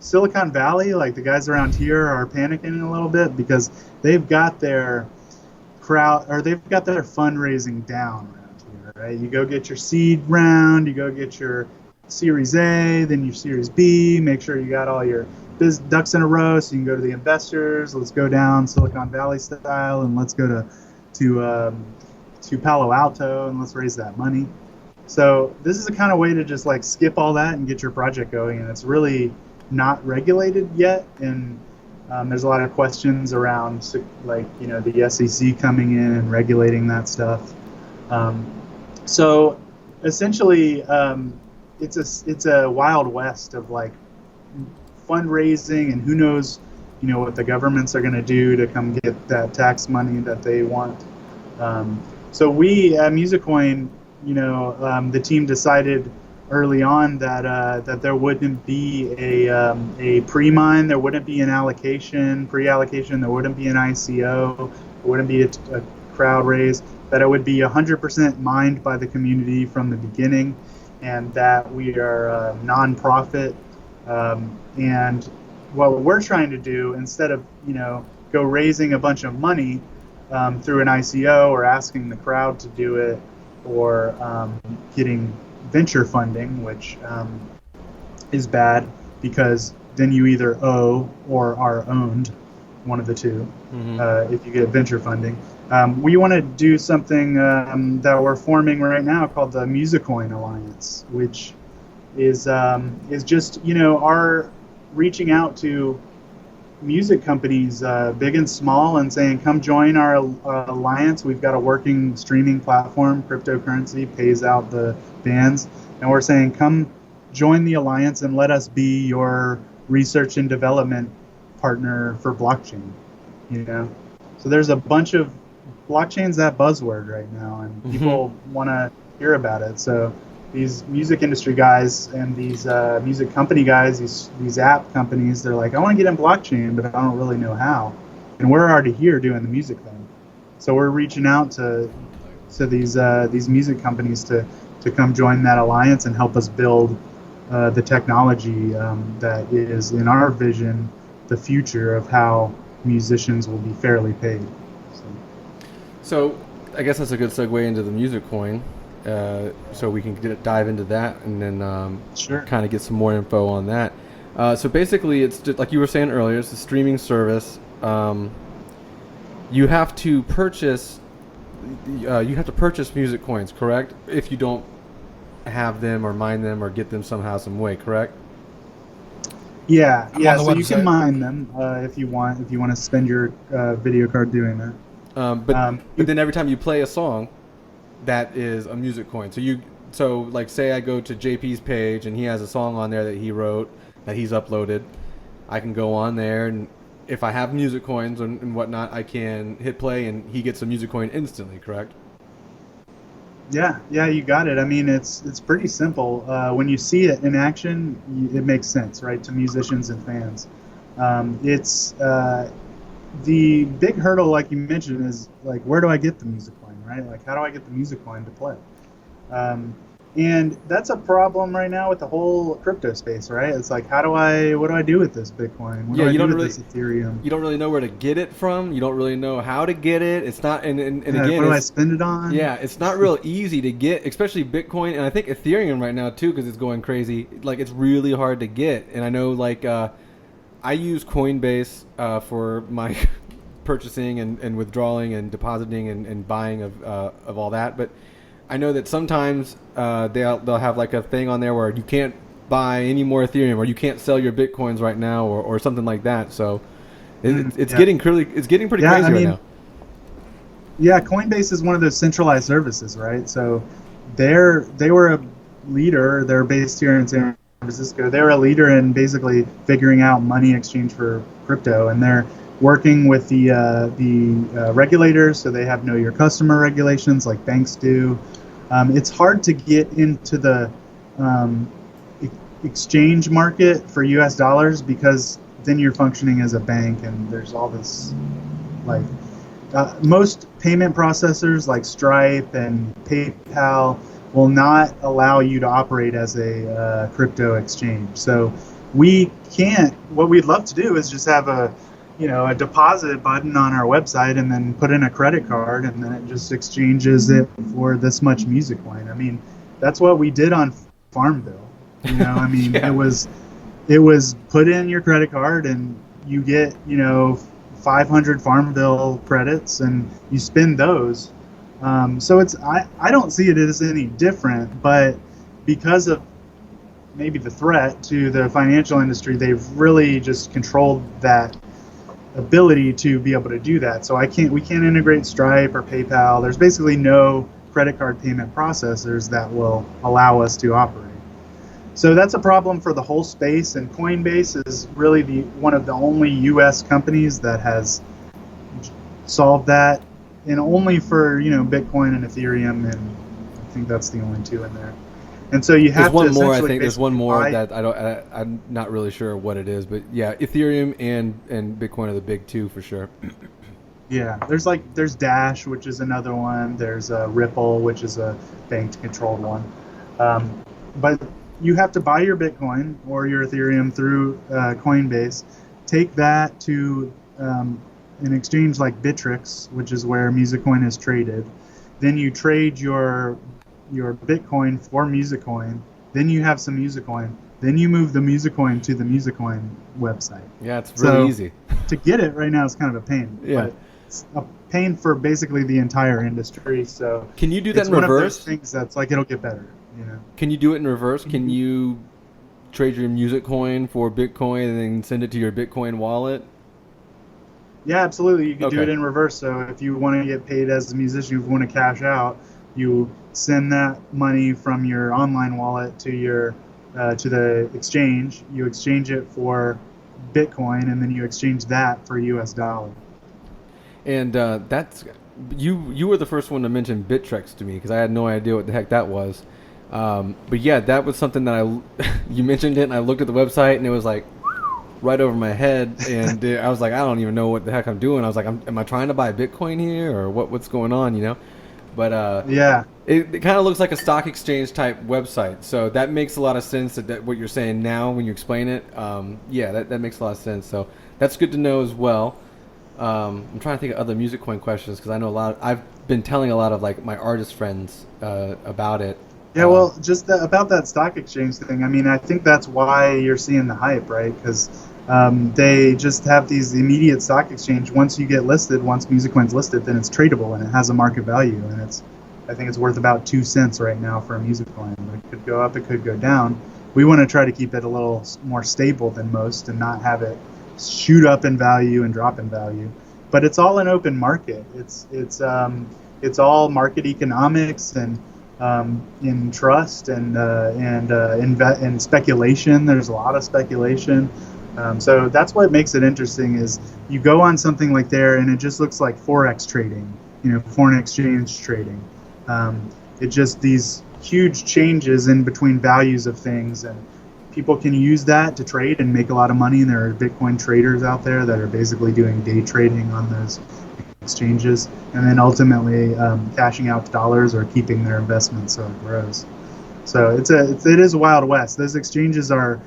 Silicon Valley, like the guys around here are panicking a little bit because they've got their they've got their fundraising down around here, right? You go get your seed round, you go get your Series A, then your Series B, make sure you got all your ducks in a row so you can go to the investors. Let's go down Silicon Valley style, and let's go to Palo Alto, and let's raise that money. So this is a kind of way to just like skip all that and get your project going, and it's really not regulated yet, and there's a lot of questions around like the SEC coming in and regulating that stuff. So essentially, it's a wild west of like fundraising, and who knows what the governments are going to do to come get that tax money that they want. So we at Musicoin, the team decided early on that there wouldn't be a pre-mine, there wouldn't be an pre-allocation, there wouldn't be an ICO, there wouldn't be a crowd raise, that it would be 100% mined by the community from the beginning, and that we are a non-profit. And what we're trying to do, instead of go raising a bunch of money through an ICO or asking the crowd to do it, or getting venture funding, which is bad because then you either owe or are owned, one of the two, if you get venture funding. We want to do something that we're forming right now called the Musicoin Alliance, which is just our reaching out to music companies, big and small, and saying, come join our alliance. We've got a working streaming platform. Cryptocurrency pays out the bands, and we're saying, come join the alliance and let us be your research and development partner for blockchain. So there's a bunch of blockchain's that buzzword right now, and people want to hear about it. So these music industry guys and these music company guys, these app companies, they're like, I want to get in blockchain, but I don't really know how. And we're already here doing the music thing. So we're reaching out to these music companies to come join that alliance and help us build the technology that is, in our vision, the future of how musicians will be fairly paid. So I guess that's a good segue into the Musicoin. So we can dive into that and then kind of get some more info on that. So basically, it's just like you were saying earlier, it's a streaming service. You have to purchase Music coins, correct? If you don't have them or mine them or get them somehow, some way. Correct? Yeah, I'm yeah. on the So you can website. mine them if you want. If you want to spend your video card doing that. But then every time you play a song, that is a music coin. So like say I go to JP's page and he has a song on there that he wrote that he's uploaded. I can go on there and if I have music coins and whatnot, I can hit play and he gets a music coin instantly. Correct? Yeah, yeah, you got it. I mean, it's pretty simple. When you see it in action, it makes sense, right, to musicians and fans. It's the big hurdle, like you mentioned, is like where do I get the music coin, right? Like how do I get the music coin to play? And that's a problem right now with the whole crypto space, right? It's like what do I do with this Bitcoin? What Yeah, do I you do don't with really this Ethereum? you don't really know where to get it from. You don't really know how to get it. It's not and Yeah, again what do I it's spend it on? yeah, it's not real easy to get, especially Bitcoin and I think Ethereum right now too because it's going crazy. Like it's really hard to get. And I know like I use Coinbase for my purchasing and withdrawing and depositing and buying of all that. But I know that sometimes they'll have like a thing on there where you can't buy any more Ethereum or you can't sell your Bitcoins right now or something like that. So it's Yeah. getting pretty Yeah, crazy I mean, right now. Yeah, Coinbase is one of those centralized services, right? So they were a leader. They're based here in San Francisco. They were a leader in basically figuring out money exchange for crypto, and they're working with the regulators. So they have know your customer regulations like banks do. It's hard to get into the um, exchange market for U.S. dollars because then you're functioning as a bank, and there's all this like most payment processors like Stripe and PayPal will not allow you to operate as a crypto exchange. So we can't. What we'd love to do is just have a deposit button on our website and then put in a credit card and then it just exchanges it for this much Musicoin. I mean, that's what we did on Farmville. I mean, Yeah. it was put in your credit card and you get 500 Farmville credits and you spend those. So I don't see it as any different, but because of maybe the threat to the financial industry, they've really just controlled that ability to be able to do that. So we can't integrate Stripe or PayPal. There's basically no credit card payment processors that will allow us to operate. So that's a problem for the whole space, and Coinbase is really one of the only U.S. companies that has solved that, and only for Bitcoin and Ethereum, and I think that's the only two in there. And so you There's have one to more. I essentially think there's one basically more buy. that I'm not really sure what it is, but yeah, Ethereum and Bitcoin are the big two for sure. Yeah, there's Dash, which is another one. There's Ripple, which is a bank-controlled one. But you have to buy your Bitcoin or your Ethereum through Coinbase, take that to an exchange like Bittrex, which is where Musicoin is traded. Then you trade your Bitcoin for Musicoin. Then you have some Musicoin. Then you move the Musicoin to the Musicoin website. Yeah, it's really So easy. to get it right now is kind of a pain. Yeah. But it's a pain for basically the entire industry. So Can you do that it's in one of those reverse? things that's like it'll get better. Can you do it in reverse? Can you trade your music coin for Bitcoin and then send it to your Bitcoin wallet? Yeah, absolutely. You can do Okay. it in reverse. So if you want to get paid as a musician, if you want to cash out, you send that money from your online wallet to the exchange. You exchange it for Bitcoin, and then you exchange that for US dollar. And that's you were the first one to mention Bittrex to me because I had no idea what the heck that was. But yeah, that was something that you mentioned it, and I looked at the website, and it was like right over my head, and I was like, I don't even know what the heck I'm doing. I was like, am I trying to buy Bitcoin here, or what's going on, But Yeah. it kind of looks like a stock exchange type website, so that makes a lot of sense. That what you're saying now when you explain it, yeah, that makes a lot of sense. So that's good to know as well. I'm trying to think of other Musicoin questions because I know I've been telling a lot of like my artist friends about it. Yeah, well, just about that stock exchange thing. I mean, I think that's why you're seeing the hype, right? Because they just have these immediate stock exchange. Once you get listed, once Musicoin's listed, then it's tradable and it has a market value, and it's I think it's worth about 2 cents right now for a Musicoin. But it could go up, it could go down. We want to try to keep it a little more stable than most and not have it shoot up in value and drop in value. But it's all an open market. It's all market economics and in trust and speculation. There's a lot of speculation. So that's what makes it interesting is you go on something like there and it just looks like Forex trading, foreign exchange trading. It just these huge changes in between values of things, and people can use that to trade and make a lot of money. And there are Bitcoin traders out there that are basically doing day trading on those exchanges, and then ultimately cashing out dollars or keeping their investment so it grows. So it is a wild west. Those exchanges are.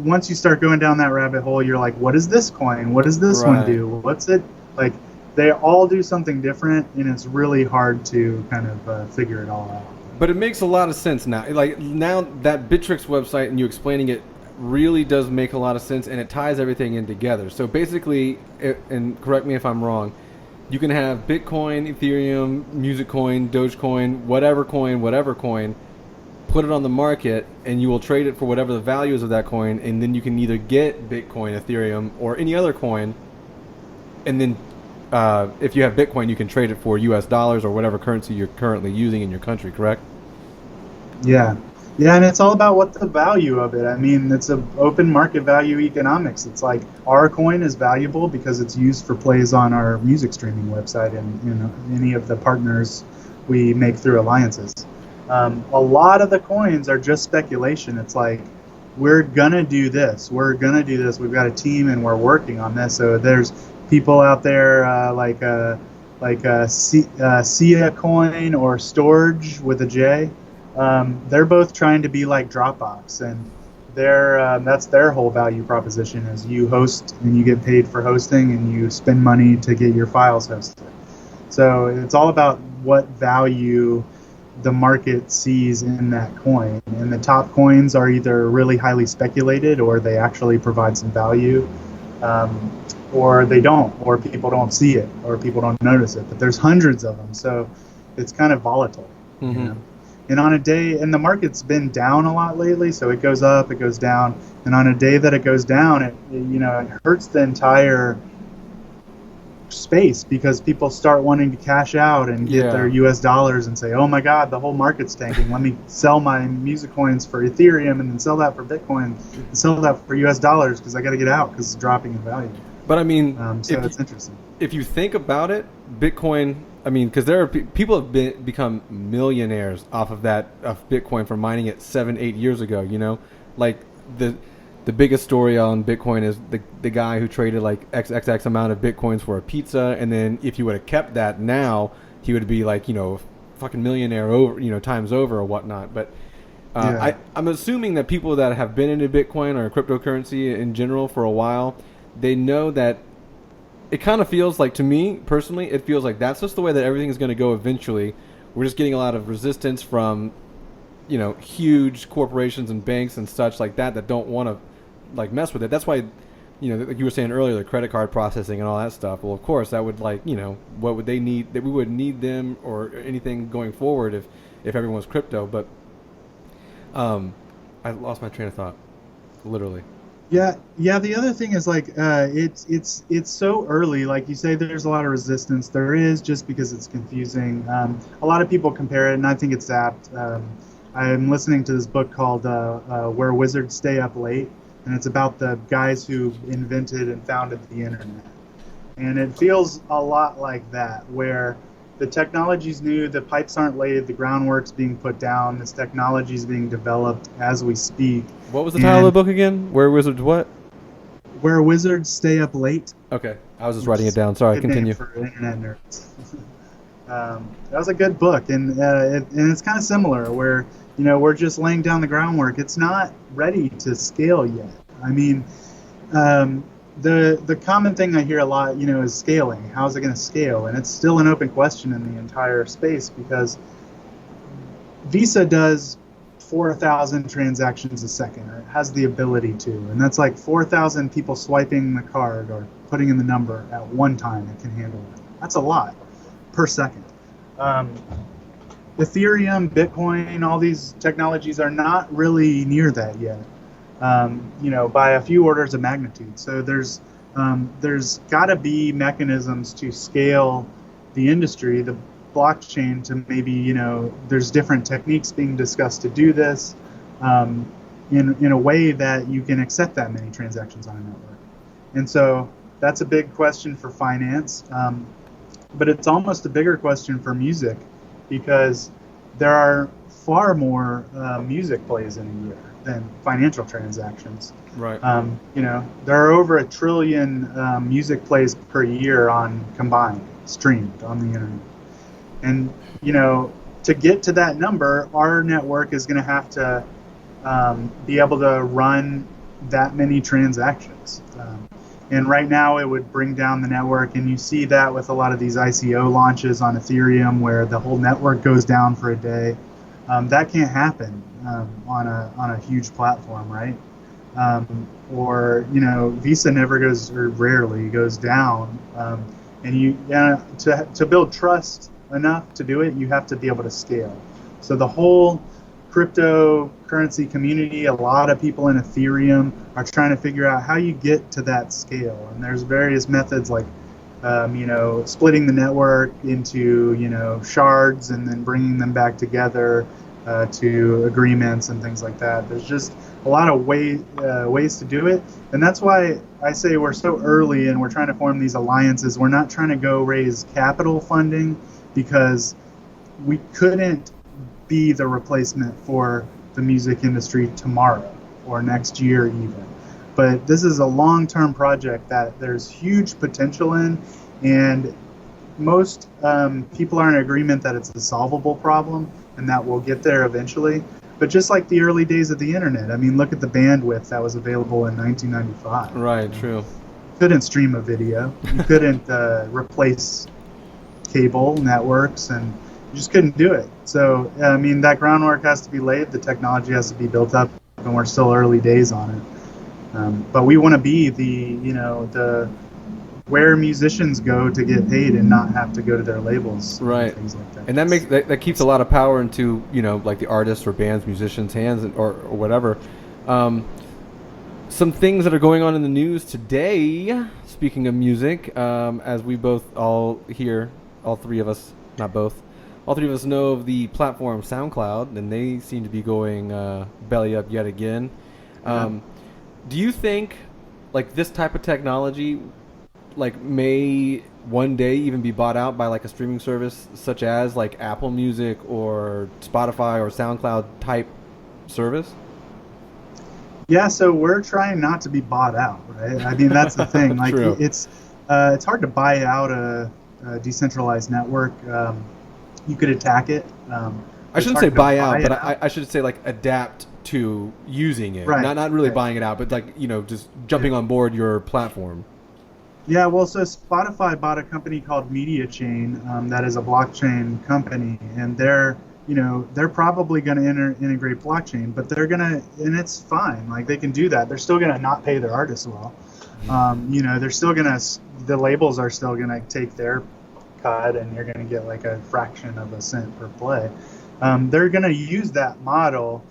Once you start going down that rabbit hole, you're like, what is this coin? What does this one do? What's it like? They all do something different, and it's really hard to kind of figure it all out. But it makes a lot of sense now. Like now that Bittrex website and you explaining it really does make a lot of sense, and it ties everything in together. So basically, and correct me if I'm wrong, you can have Bitcoin, Ethereum, Musicoin, Dogecoin, whatever coin, put it on the market, and you will trade it for whatever the value is of that coin, and then you can either get Bitcoin, Ethereum, or any other coin, and then if you have Bitcoin, you can trade it for US dollars or whatever currency you're currently using in your country, correct? Yeah, and it's all about what the value of it. I mean, it's an open market value economics. It's like our coin is valuable because it's used for plays on our music streaming website and any of the partners we make through alliances. A lot of the coins are just speculation. It's like, we're gonna do this. We've got a team and we're working on this. So there's people out there like Sia Coin or Storage with a J. They're both trying to be like Dropbox, and that's their whole value proposition is you host and you get paid for hosting and you spend money to get your files hosted. So it's all about what value the market sees in that coin, and the top coins are either really highly speculated or they actually provide some value, or they don't, or people don't see it, or people don't notice it. But there's hundreds of them, so it's kind of volatile. Mm-hmm. And on a day, and the market's been down a lot lately, so it goes up, it goes down, and on a day that it goes down, it hurts the entire space because people start wanting to cash out and get their US dollars and say, oh my God, the whole market's tanking. Let me sell my music coins for Ethereum and then sell that for Bitcoin and sell that for US dollars because I got to get out because it's dropping in value. But I mean, so it's interesting. If you think about it, Bitcoin, I mean, because there are people have become millionaires off of Bitcoin from mining it 7-8 years ago, like the biggest story on Bitcoin is the guy who traded like XXX amount of Bitcoins for a pizza, and then if he would have kept that now, he would be like, fucking millionaire over, times over or whatnot. But I'm assuming that people that have been into Bitcoin or cryptocurrency in general for a while, they know that it kind of feels like, to me personally, it feels like that's just the way that everything is going to go eventually. We're just getting a lot of resistance from, huge corporations and banks and such like that don't want to like mess with it. That's why, like you were saying earlier, the credit card processing and all that stuff. Well, of course, that would what would they need? That we would need them or anything going forward if everyone was crypto. But I lost my train of thought, literally. Yeah. The other thing is like it's so early. Like you say, there's a lot of resistance. There is, just because it's confusing. A lot of people compare it, and I think it's apt. I'm listening to this book called Where Wizards Stay Up Late, and it's about the guys who invented and founded the internet. And it feels a lot like that, where the technology's new, the pipes aren't laid, the groundwork's being put down, this technology's being developed as we speak. What was the title of the book again? Where Wizards what? Where Wizards Stay Up Late. Okay, I was just writing it down. Sorry, continue. For internet nerds. That was a good book, and it's kind of similar, where we're just laying down the groundwork. It's not ready to scale yet. I mean, the common thing I hear a lot, is scaling. How is it going to scale? And it's still an open question in the entire space, because Visa does 4,000 transactions a second, or it has the ability to, and that's like 4,000 people swiping the card or putting in the number at one time. It can handle that. That's a lot per second. Ethereum, Bitcoin, all these technologies are not really near that yet. By a few orders of magnitude. So there's got to be mechanisms to scale the industry, the blockchain, to maybe, there's different techniques being discussed to do this in a way that you can accept that many transactions on a network. And so that's a big question for finance, but it's almost a bigger question for music, because there are far more music plays in a year than financial transactions. Right. There are over 1 trillion music plays per year on combined, streamed on the internet. And, to get to that number, our network is going to have to be able to run that many transactions. And right now it would bring down the network, and you see that with a lot of these ICO launches on Ethereum where the whole network goes down for a day. That can't happen on a huge platform, right? Or Visa never goes, or rarely goes down. And to build trust enough to do it, you have to be able to scale. So the whole cryptocurrency community, a lot of people in Ethereum are trying to figure out how you get to that scale. And there's various methods like splitting the network into shards and then bringing them back together to agreements and things like that. There's just a lot of ways to do it, and that's why I say we're so early and we're trying to form these alliances. We're not trying to go raise capital funding, because we couldn't be the replacement for the music industry tomorrow or next year even. But this is a long-term project that there's huge potential in, and most people are in agreement that it's a solvable problem and that we'll get there eventually. But just like the early days of the internet, I mean, look at the bandwidth that was available in 1995. Right, true. You couldn't stream a video. You couldn't replace cable networks, and you just couldn't do it. So, I mean, that groundwork has to be laid. The technology has to be built up, and we're still early days on it. But we want to be the where musicians go to get paid and not have to go to their labels, right? And things like that. And that keeps a lot of power into like the artists or bands, musicians' hands, or whatever. Some things that are going on in the news today. Speaking of music, as we both all three of us know of the platform SoundCloud, and they seem to be going belly up yet again. Do you think like this type of technology may one day even be bought out by like a streaming service such as like Apple Music or Spotify or SoundCloud type service? Yeah, so we're trying not to be bought out, right? I mean, that's the thing. Like, it's hard to buy out a decentralized network. You could attack it. I shouldn't say buy out, but I should say like adapt to using it. Right. Not really buying it out, but like just jumping on board your platform. Yeah, well, so Spotify bought a company called MediaChain, that is a blockchain company, and they're probably going to integrate blockchain, but and it's fine. Like, they can do that. They're still going to not pay their artists well. They're still the labels are still going to take their cut, and you're going to get like a fraction of a cent per play. They're going to use that model.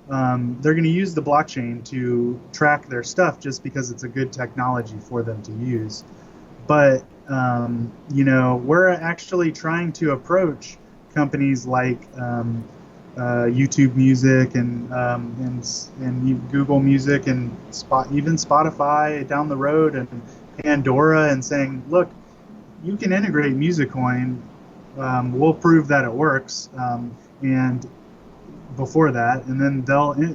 They're going to use the blockchain to track their stuff just because it's a good technology for them to use. But, we're actually trying to approach companies like YouTube Music and Google Music and even Spotify down the road and Pandora, and saying, look, you can integrate Musicoin. We'll prove that it works. And before that, and then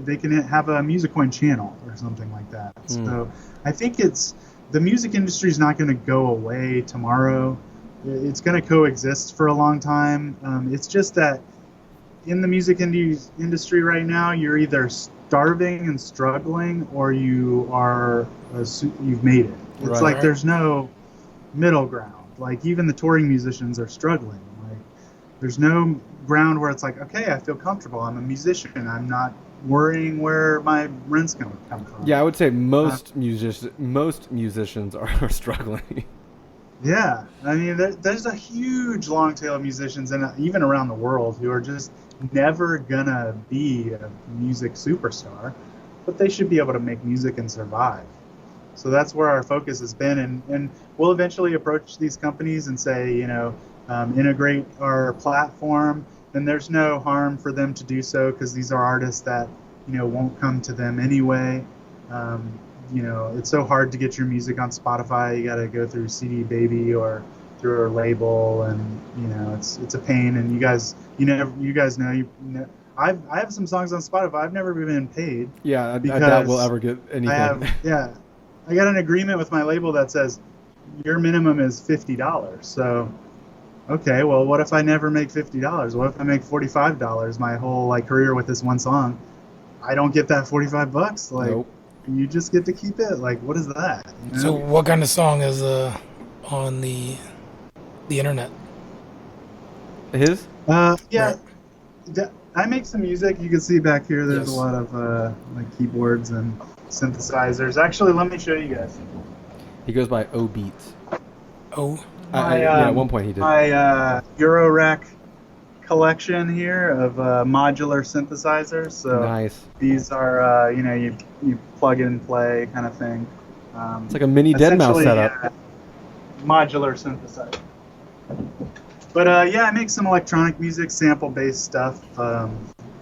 they can have a Musicoin channel or something like that. So I think the music industry is not going to go away tomorrow. It's going to coexist for a long time. It's just that in the music industry right now, you're either starving and struggling, or you've made it. It's like there's no middle ground. Like, even the touring musicians are struggling. Like, there's no ground where it's like, okay, I feel comfortable. I'm a musician. I'm not worrying where my rent's going to come from. Yeah, I would say most musicians are struggling. Yeah, I mean, there's a huge long tail of musicians, and even around the world, who are just never gonna be a music superstar, but they should be able to make music and survive. So that's where our focus has been, and we'll eventually approach these companies and say, integrate our platform. And there's no harm for them to do so because these are artists that won't come to them anyway. Um, it's so hard to get your music on Spotify. You got to go through CD Baby or through a label, and it's a pain. And you guys know I have some songs on Spotify. I've never been paid Yeah, I doubt we'll because ever get I anything. have yeah I got an agreement with my label that says your minimum is $50. So okay, well, what if I never make $50? What if I make $45 my whole career with this one song? I don't get that $45. Like, Nope. you just get to keep it. Like, what is that? So what kind of song is on the internet? His? Yeah, Right. I make some music. You can see back here. There's a Yes. lot of keyboards and synthesizers. Actually, let me show you guys. He goes by O Beats. Oh, Yeah, at one point he did. My Eurorack collection here of modular synthesizers. So Nice. these are you plug and play kind of thing. It's like a mini dead mouse Essentially, setup. modular synthesizer. But yeah, I make some electronic music, sample-based stuff.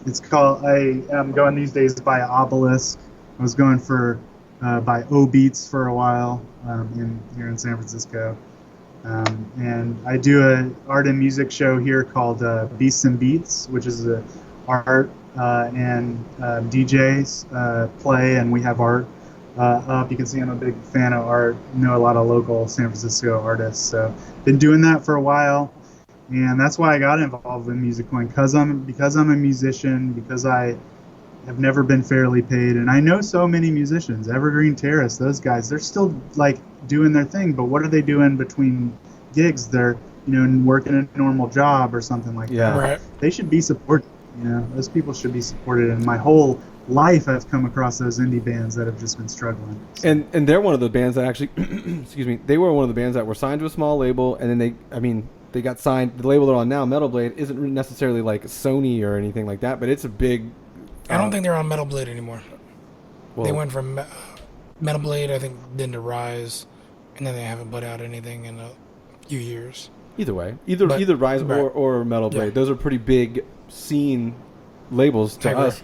It's called. I am going these days by Obelisk. I was going for by O Beats for a while here in San Francisco. And I do a art and music show here called Beasts and Beats, which is a art and DJs play, and we have art up. You can see I'm a big fan of art. Know a lot of local San Francisco artists, so been doing that for a while, and that's why I got involved with Musicoin because I'm a musician, because I have never been fairly paid, and I know so many musicians, Evergreen Terrace, those guys, they're still doing their thing, but what are they doing between gigs? They're working a normal job or something like Yeah. that. right. They should be supported. Those people should be supported. And my whole life, I've come across those indie bands that have just been struggling. So, And they're one of the bands that actually, excuse me, they were one of the bands that were signed to a small label, and then they got signed. The label they're on now, Metal Blade, isn't necessarily like Sony or anything like that, but it's a big. I don't think they're on Metal Blade anymore. Well, They went from Metal Blade, I think, then to Rise, and then they haven't put out anything in a few years. either way, But- either Rise right. or Metal Blade, Yeah. those are pretty big scene labels to I agree. us.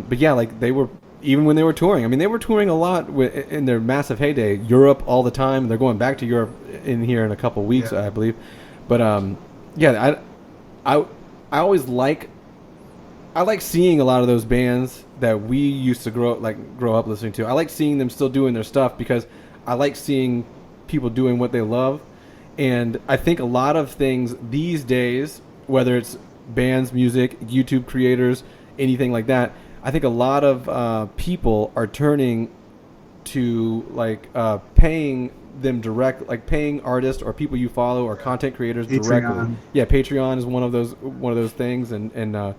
But yeah, like they were even when they were touring. I mean, they were touring a lot in their massive heyday, Europe all the time. They're going back to Europe in here in a couple weeks, Yeah. I believe. But yeah, I always I like seeing a lot of those bands that we used to grow up listening to. I like seeing them still doing their stuff because I like seeing people doing what they love. And I think a lot of things these days, whether it's bands, music, YouTube creators, anything like that, I think a lot of people are turning to paying them direct, like paying artists or people you follow or content creators directly. Patreon. Yeah, Patreon is one of those things, and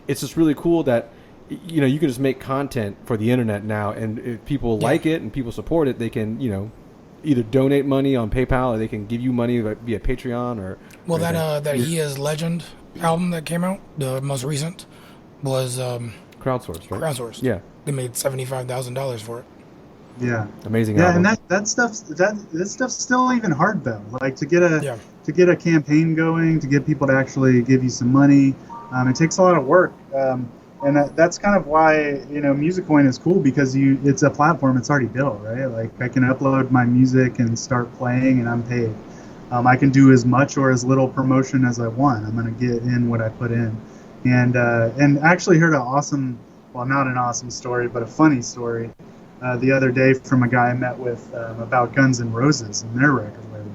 it's just really cool that you can just make content for the internet now, and if people like it and people support it, they can either donate money on PayPal or they can give you money via Patreon or. Well, or that He Is Legend album that came out, the most recent, was crowdsourced, right? crowdsourced. Yeah, They made $75,000 for it. Yeah. amazing. Yeah, album. and that stuff's still even hard though. Like to get Yeah. a campaign going, to get people to actually give you some money, it takes a lot of work. And that's kind of why Musicoin is cool because it's a platform that's already built, right? Like I can upload my music and start playing, and I'm paid. I can do as much or as little promotion as I want. I'm going to get in what I put in, and actually heard not an awesome story, but a funny story the other day from a guy I met with about Guns N' Roses and their record label.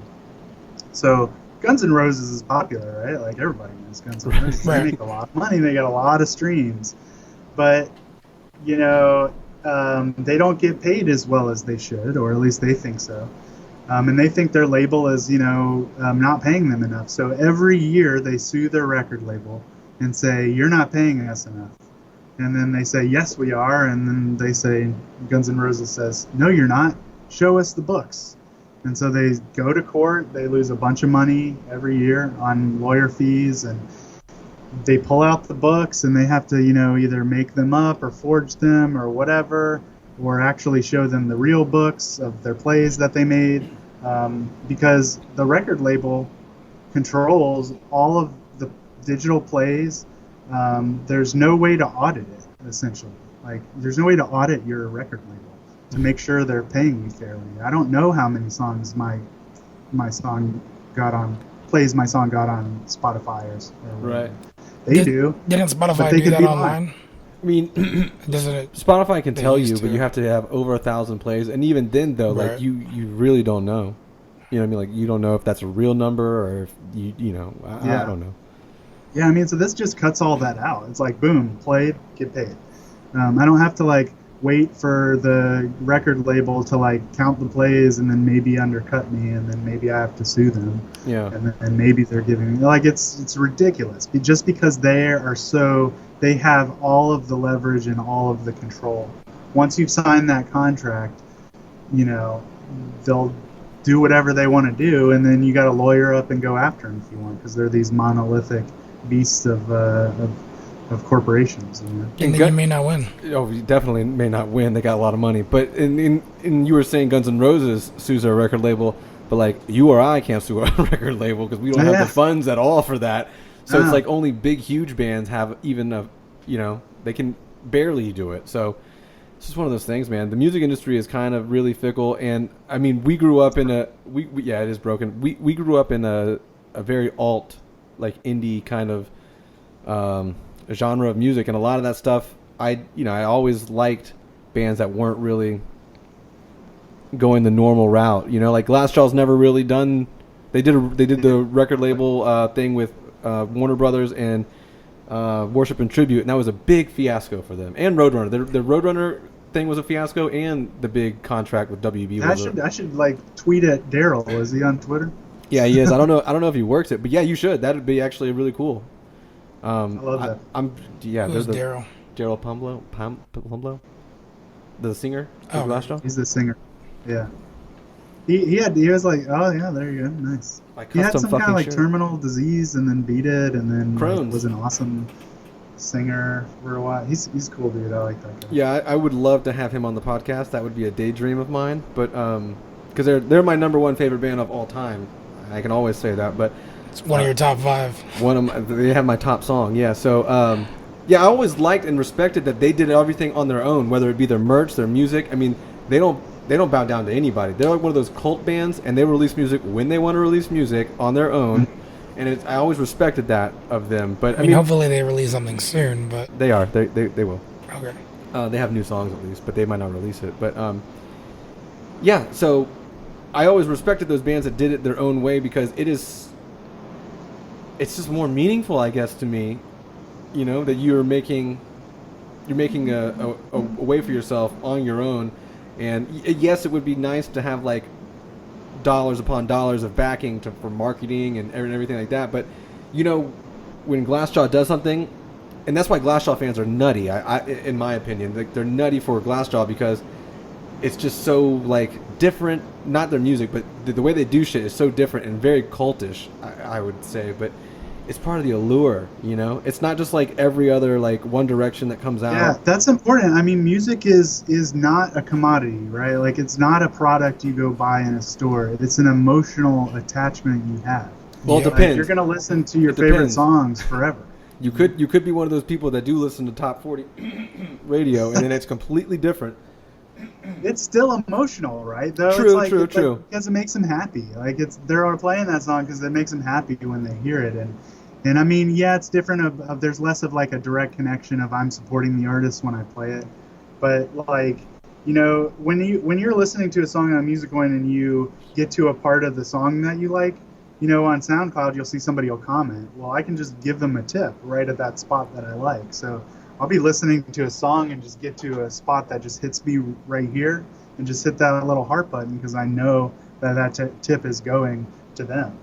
So Guns N' Roses is popular, right? Like everybody knows Guns N' Roses. Right. They make a lot of money. They get a lot of streams, but they don't get paid as well as they should, or at least they think so. And they think their label is, not paying them enough. So every year they sue their record label and say, "You're not paying us enough." And then they say, "Yes, we are." And then they say, Guns N' Roses says, "No, you're not. Show us the books." And so they go to court, they lose a bunch of money every year on lawyer fees, and they pull out the books and they have to, either make them up or forge them or whatever, or actually show them the real books of their plays that they made, because the record label controls all of the digital plays. There's no way to audit it, essentially. Like, there's no way to audit your record label to make sure they're paying you fairly. I don't know how many songs my song got on Spotify or Right. They do. Didn't Spotify do that online? I mean, Spotify can tell you, but you have to have over 1,000 plays, and even then, though, Right. like you really don't know. You know what I mean? Like, you don't know if that's a real number or if I don't know. Yeah, I mean, so this just cuts all that out. It's like, boom, played, get paid. I don't have to wait for the record label to count the plays and then maybe undercut me, and then maybe I have to sue them. Yeah. And maybe they're giving me it's ridiculous. Just because they have all of the leverage and all of the control. Once you've signed that contract, they'll do whatever they want to do, and then you got to lawyer up and go after them if you want, because they're these monolithic beasts of corporations. And then you may not win. Oh, you definitely may not win. They got a lot of money. But in you were saying Guns N' Roses sues our record label, but you or I can't sue our record label because we don't have the funds at all for that. So it's only big, huge bands have even they can barely do it. So it's just one of those things, man. The music industry is kind of really fickle, and I mean, we grew up in it is broken. We grew up in a very alt, indie kind of genre of music, and a lot of that stuff I always liked bands that weren't really going the normal route. Glassjaw's never really done. They did the record label thing with Warner Brothers and Worship and Tribute, and that was a big fiasco for them. And Roadrunner, the Roadrunner thing was a fiasco, and the big contract with WB. I should tweet at Daryl. Is he on Twitter? Yeah, he is. I don't know if he works it, but yeah, you should. That would be actually really cool. I love that. Who's Daryl? Daryl Pumblo, the singer of Glassjaw. He's the singer. Yeah. He was oh yeah, there you go, nice. He had some kind of terminal disease and then beat it, and then was an awesome singer for a while. He's a cool dude. I like that guy. Yeah, I would love to have him on the podcast. That would be a daydream of mine. But because they're my number one favorite band of all time. I can always say that. But it's one of your top 5. They have my top song. Yeah. So I always liked and respected that they did everything on their own, whether it be their merch, their music. I mean, they don't bow down to anybody. They're one of those cult bands, and they release music when they want to release music on their own. And I always respected that of them. But I mean, hopefully they release something soon. But they are. They will. Okay. They have new songs at least, but they might not release it. But so I always respected those bands that did it their own way, because it's just more meaningful, I guess, to me. That you're making a way for yourself on your own. And yes, it would be nice to have dollars upon dollars of backing for marketing and everything like that. But when Glassjaw does something, and that's why Glassjaw fans are nutty. In my opinion, they're nutty for Glassjaw because it's just so different. Not their music, but the way they do shit is so different and very cultish. I would say, but it's part of the allure, It's not just every other One Direction that comes out. Yeah, that's important. I mean, music is not a commodity, right? It's not a product you go buy in a store. It's an emotional attachment you have. Well, it depends. You're gonna listen to your favorite songs forever. You could be one of those people that do listen to top 40 radio, and then it's completely different. It's still emotional, right? Though True. Because it makes them happy. They're playing that song because it makes them happy when they hear it, and I mean, yeah, it's different. There's less of a direct connection of I'm supporting the artist when I play it, but when you're listening to a song on Musicoin and you get to a part of the song that you like, on SoundCloud you'll see somebody will comment. Well, I can just give them a tip right at that spot that I like. So I'll be listening to a song and just get to a spot that just hits me right here and just hit that little heart button because I know that tip is going to them.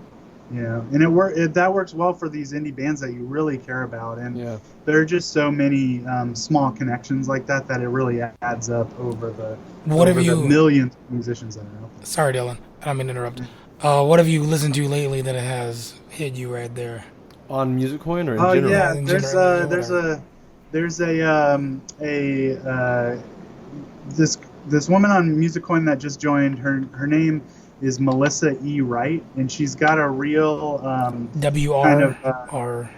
And that works well for these indie bands that you really care about. And there are just so many small connections like that it really adds up over the millions of musicians that are out there. Sorry, Dylan. I don't mean to interrupt. What have you listened to lately that has hit you right there? On Musicoin or in Oh general? yeah, In there's general, a there's whatever. a there's a this this woman on Musicoin that just joined. Her name is Melissa E. Wright, and she's got a real kind of WR.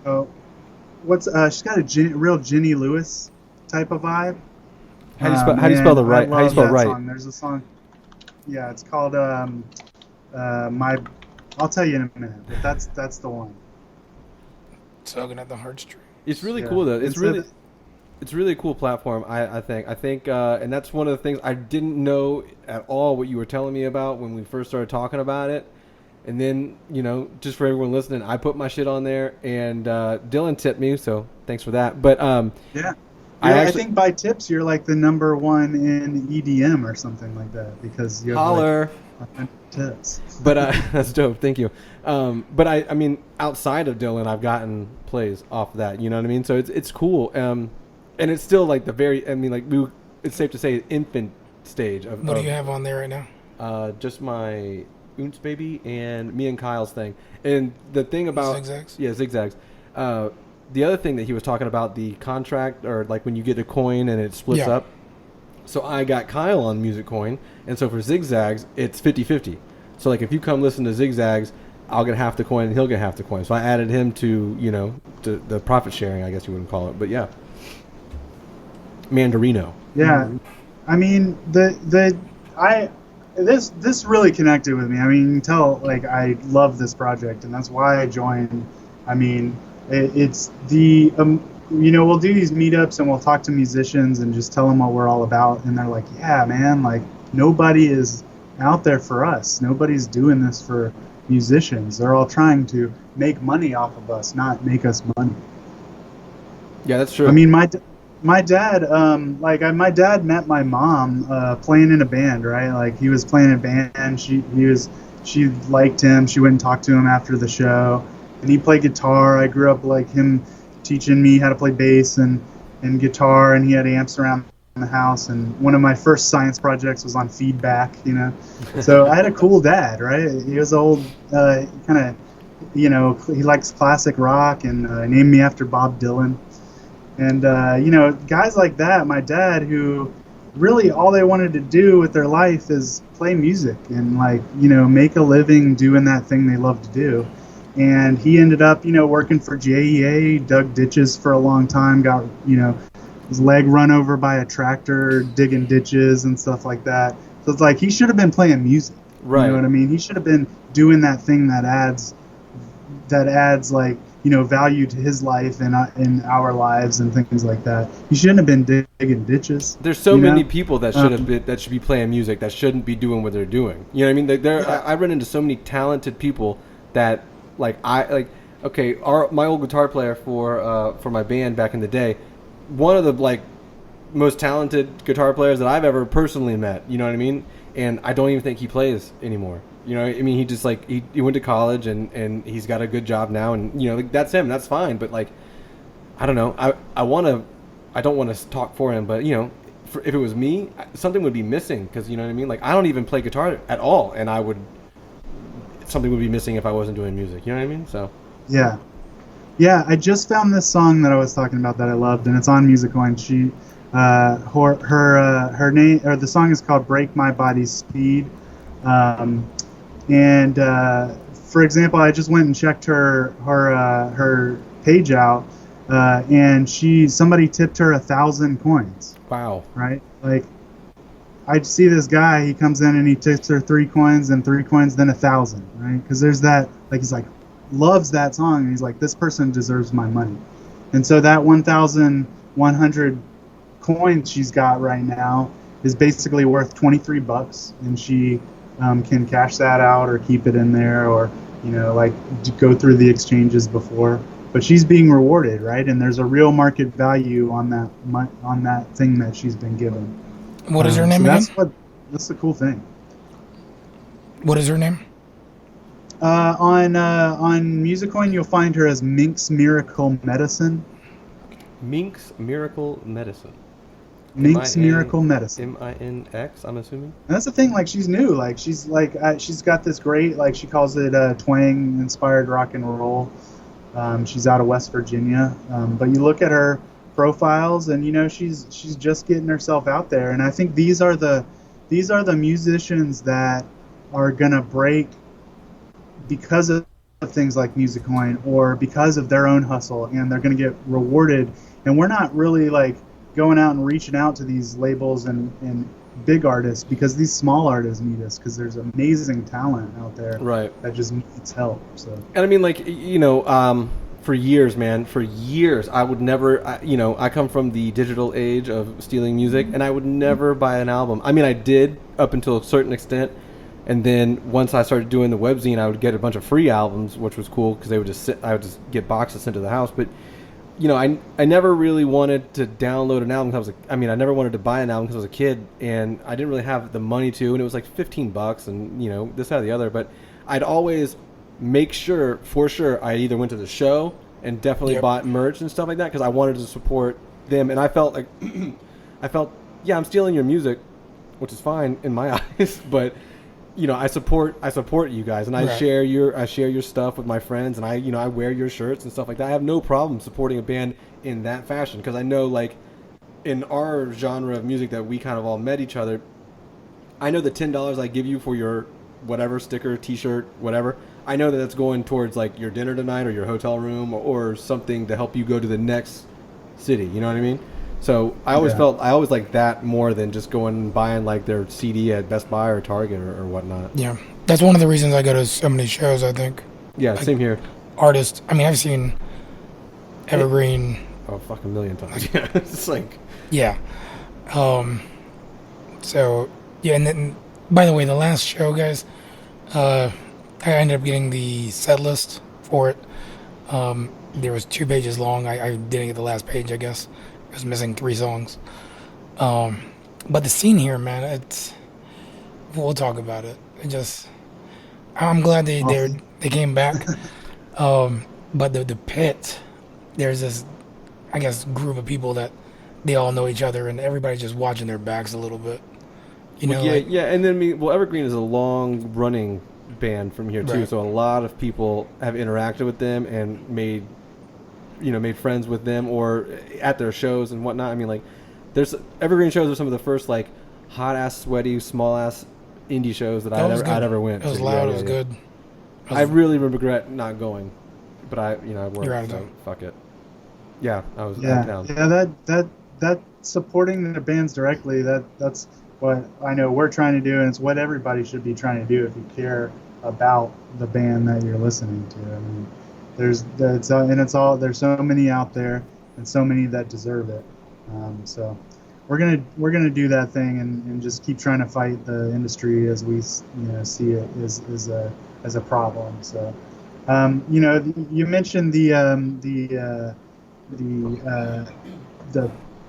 oh, she's got a real Jenny Lewis type of vibe. How do you spell And the I right? How do you love spell that right? song. There's a song. Yeah, it's called my. I'll tell you in a minute, but that's the one. Tugging at the heartstring. It's really Yeah, cool though. and so It's really a cool platform. I think, and that's one of the things I didn't know at all what you were telling me about when we first started talking about it. And then, just for everyone listening, I put my shit on there, and Dylan tipped me, so thanks for that. But yeah, I I actually think by tips you're like the number one in EDM or something like that because you have holler. like 100 tips. But that's dope. Thank you. But I mean, outside of Dylan, I've gotten plays off of that. You know what I mean? So it's cool. And it's still like the very. I mean, like it's safe to say infant stage of. What do you have on there right now? Just my Oonce baby and me and Kyle's thing. And the thing about Zigzags? Yeah, zigzags. The other thing that he was talking about, the contract, or like when you get a coin and it splits Yeah. up. So I got Kyle on Musicoin, and so for zigzags, it's 50-50. So like if you come listen to zigzags, I'll get half the coin and he'll get half the coin. So I added him to the profit sharing, I guess you wouldn't call it, but yeah. Mandarino. Yeah, I mean this really connected with me. I mean, you can tell like I love this project, and that's why I joined. I mean, it's the we'll do these meetups and we'll talk to musicians and just tell them what we're all about, and they're like, yeah, man, like nobody is out there for us. Nobody's doing this for musicians. They're all trying to make money off of us, not make us money. Yeah, that's true. I mean, my dad, my dad met my mom playing in a band, right? Like he was playing in a band. She liked him. She went and talked to him after the show, and he played guitar. I grew up like him teaching me how to play bass and guitar, and he had amps around the house. And one of my first science projects was on feedback, So I had a cool dad, right? He was old, kind of, he likes classic rock, and named me after Bob Dylan. And, guys like that, my dad, who really all they wanted to do with their life is play music and, make a living doing that thing they love to do. And he ended up, working for JEA, dug ditches for a long time, got, his leg run over by a tractor, digging ditches and stuff like that. So it's like he should have been playing music. Right. You know what I mean? He should have been doing that thing that adds value to his life and in our lives and things like that. He shouldn't have been digging ditches. There's so many people that should be playing music that shouldn't be doing what they're doing. You know what I mean? I run into so many talented people that my old guitar player for my band back in the day, one of the most talented guitar players that I've ever personally met. You know what I mean? And I don't even think he plays anymore. You know, I mean, he just he went to college and he's got a good job now, and that's him. That's fine. But I don't know. I don't want to talk for him, but if it was me, something would be missing because you know what I mean. Like I don't even play guitar at all, and something would be missing if I wasn't doing music. You know what I mean? So yeah. I just found this song that I was talking about that I loved, and it's on Musicoin. She her name or the song is called "Break My Body's Speed." And for example, I just went and checked her page out, and somebody tipped her 1,000 coins. wow. Right? Like, I see this guy. He comes in and he tips her 3 coins, then 3 coins, then 1,000. Right? Because there's that. He's loves that song, and he's like, this person deserves my money. And so that 1,100 coins she's got right now is basically worth $23, and she can cash that out or keep it in there or go through the exchanges before, but she's being rewarded, right? And there's a real market value on that thing that she's been given. What is her name again? That's the cool thing. What is her name? On Musicoin you'll find her as Mink's Miracle Medicine. Mink's Miracle Medicine. Mink's Miracle Medicine. Minx, I'm assuming. And that's the thing. Like she's new. Like she's got this great. Like she calls it twang inspired rock and roll. She's out of West Virginia. But you look at her profiles, and she's just getting herself out there. And I think these are the musicians that are gonna break because of things like Musicoin or because of their own hustle, and they're gonna get rewarded. And we're not really like going out and reaching out to these labels and big artists, because these small artists need us, because there's amazing talent out there, right, that just needs help. So, and I mean, like, for years, man, I would never, I come from the digital age of stealing music, and I would never buy an album. I mean, I did up until a certain extent, and then once I started doing the webzine, I would get a bunch of free albums, which was cool because I would just get boxes sent to the house. But I never really wanted to download an album because I never wanted to buy an album because I was a kid, and I didn't really have the money to, and it was like $15, and this, that, or the other. But I'd always make sure, for sure, I either went to the show and definitely bought merch and stuff like that, because I wanted to support them. And I felt like, yeah, I'm stealing your music, which is fine in my eyes, but I support you guys, and I share your stuff with my friends, and I wear your shirts and stuff like that. I have no problem supporting a band in that fashion, because I know, like, in our genre of music that we kind of all met each other, I know the $10 I give you for your whatever sticker, T-shirt, whatever, I know that it's going towards like your dinner tonight or your hotel room or something to help you go to the next city. You know what I mean? So I always like that more than just going and buying like their CD at Best Buy or Target or whatnot. Yeah, that's one of the reasons I go to so many shows, I think. Yeah, like, same here. Artists, I mean, I've seen Evergreen. Oh, fucking million times. Yeah, it's like. Yeah. So, yeah, and then, by the way, the last show, guys, I ended up getting the set list for it. There was 2 pages long. I didn't get the last page, I guess. I was missing 3 songs. But the scene here, man, we'll talk about it. I'm glad they came back. But the pit, there's this, I guess, group of people that they all know each other, and everybody's just watching their backs a little bit. Yeah, and then Evergreen is a long running band from here too, so a lot of people have interacted with them and made friends with them or at their shows and whatnot. I mean, like, there's Evergreen shows are some of the first like hot ass, sweaty, small ass indie shows that I'd ever went. It was loud. It was good. I really regret not going, but I worked. You're out of so town. Fuck it. Yeah, I was out of town. Yeah, that supporting the bands directly, that's what I know we're trying to do, and it's what everybody should be trying to do if you care about the band that you're listening to. I mean, there's so many out there and so many that deserve it. So we're gonna do that thing and just keep trying to fight the industry as we see it as a problem. So you mentioned the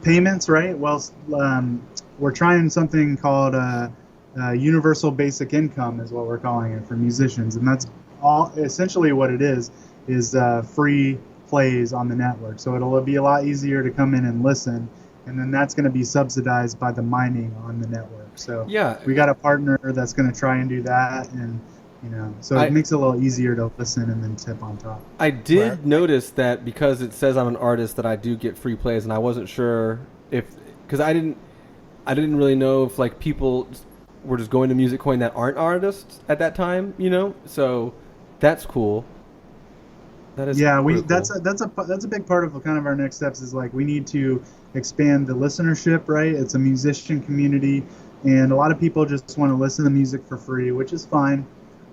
payments, right? Well, we're trying something called universal basic income is what we're calling it for musicians, and that's all essentially what it is free plays on the network. So it'll be a lot easier to come in and listen, and then that's going to be subsidized by the mining on the network. So we got a partner that's going to try and do that, and it makes it a little easier to listen and then tip on top. I did notice that because it says I'm an artist that I do get free plays, and I wasn't sure because I didn't really know if like people were just going to Musicoin that aren't artists at that time, So that's cool. That is cool. That's a big part of kind of our next steps is like we need to expand the listenership, right? It's a musician community, and a lot of people just want to listen to music for free, which is fine.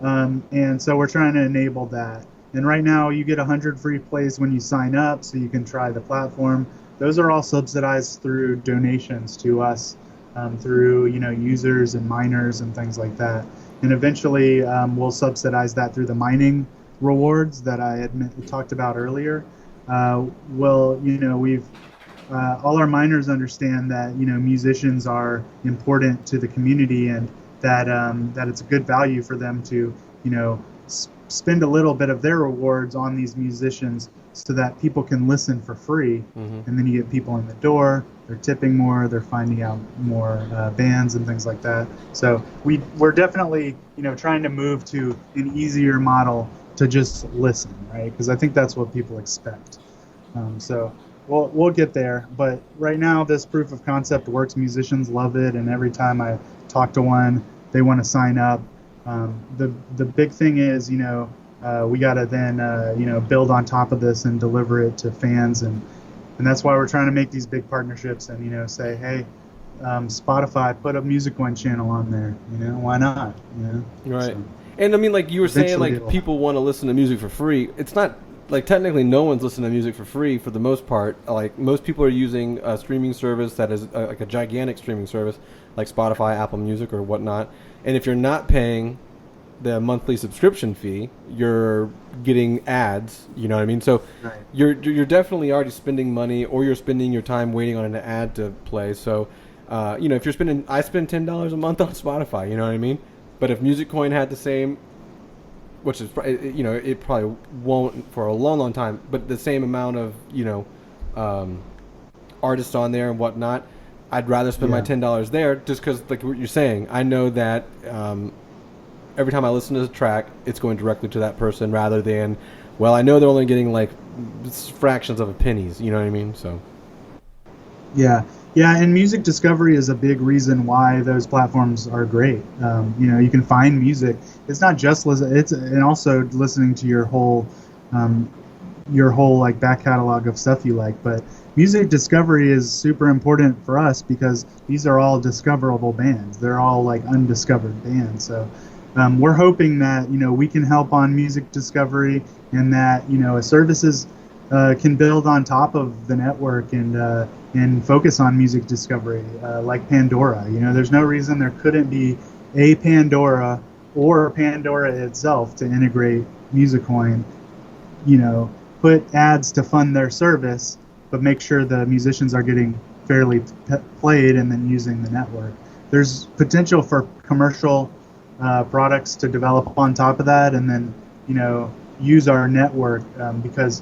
And so we're trying to enable that. And right now you get 100 free plays when you sign up, so you can try the platform. Those are all subsidized through donations to us, through users and miners and things like that. And eventually we'll subsidize that through the mining rewards that I had talked about earlier. We've all our miners understand that musicians are important to the community, and that it's a good value for them to spend a little bit of their rewards on these musicians, so that people can listen for free, Mm-hmm. and then you get people in the door. They're tipping more. They're finding out more bands and things like that. So we're definitely trying to move to an easier model to just listen, right? Because I think that's what people expect. So we'll get there. But right now, this proof of concept works. Musicians love it, and every time I talk to one, they want to sign up. The big thing is, we got to then build on top of this and deliver it to fans, and that's why we're trying to make these big partnerships and say, hey, Spotify, put a Musicoin channel on there. Why not? Right. So And I mean, like you were saying, eventually like it'll people want to listen to music for free. It's not like technically no one's listening to music for free for the most part. Like most people are using a streaming service that is like a gigantic streaming service like Spotify, Apple Music, or whatnot. And if you're not paying the monthly subscription fee, you're getting ads. You know what I mean? So Right. you're definitely already spending money, or you're spending your time waiting on an ad to play. So if you're spending, I spend $10 a month on Spotify. You know what I mean? But if Musicoin had the same, which is it probably won't for a long, long time, but the same amount of artists on there and whatnot, I'd rather spend my $10 there just because, like what you're saying, I know that every time I listen to the track, it's going directly to that person rather than, well, I know they're only getting like fractions of a pennies. You know what I mean? So. Yeah, and music discovery is a big reason why those platforms are great. You can find music. It's not just listen. And also listening to your whole like back catalog of stuff you like. But music discovery is super important for us because these are all discoverable bands. They're all like undiscovered bands. So we're hoping that we can help on music discovery, and that services can build on top of the network and focus on music discovery, like Pandora. There's no reason there couldn't be a Pandora or Pandora itself to integrate Musicoin. Put ads to fund their service, but make sure the musicians are getting fairly played and then using the network. There's potential for commercial products to develop on top of that, and then use our network because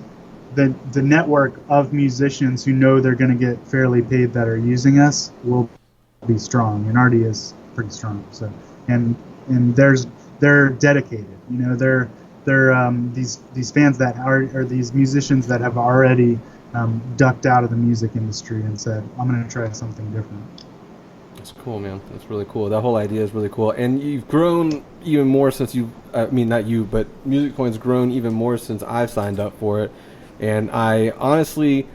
the network of musicians who know they're going to get fairly paid that are using us will be strong, and already is pretty strong. So and they're dedicated. They're these fans that are these musicians that have already ducked out of the music industry and said, I'm going to try something different. That's cool, man. That's really cool. That whole idea is really cool. And you've grown even more since not you, but Musicoin's grown even more since I've signed up for it. And I honestly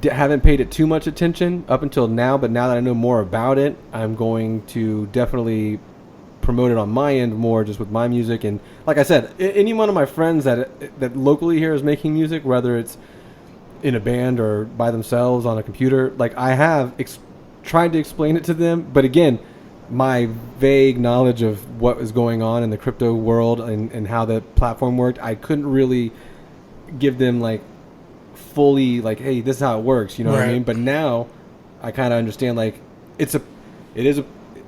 haven't paid it too much attention up until now, but now that I know more about it, I'm going to definitely promote it on my end more, just with my music. And like I said, any one of my friends that locally here is making music, whether it's in a band or by themselves on a computer, like I have tried to explain it to them, but again, my vague knowledge of what is going on in the crypto world and how the platform worked, I couldn't really give them like fully like, hey, this is how it works, you know what I mean? But now I kind of understand, like it is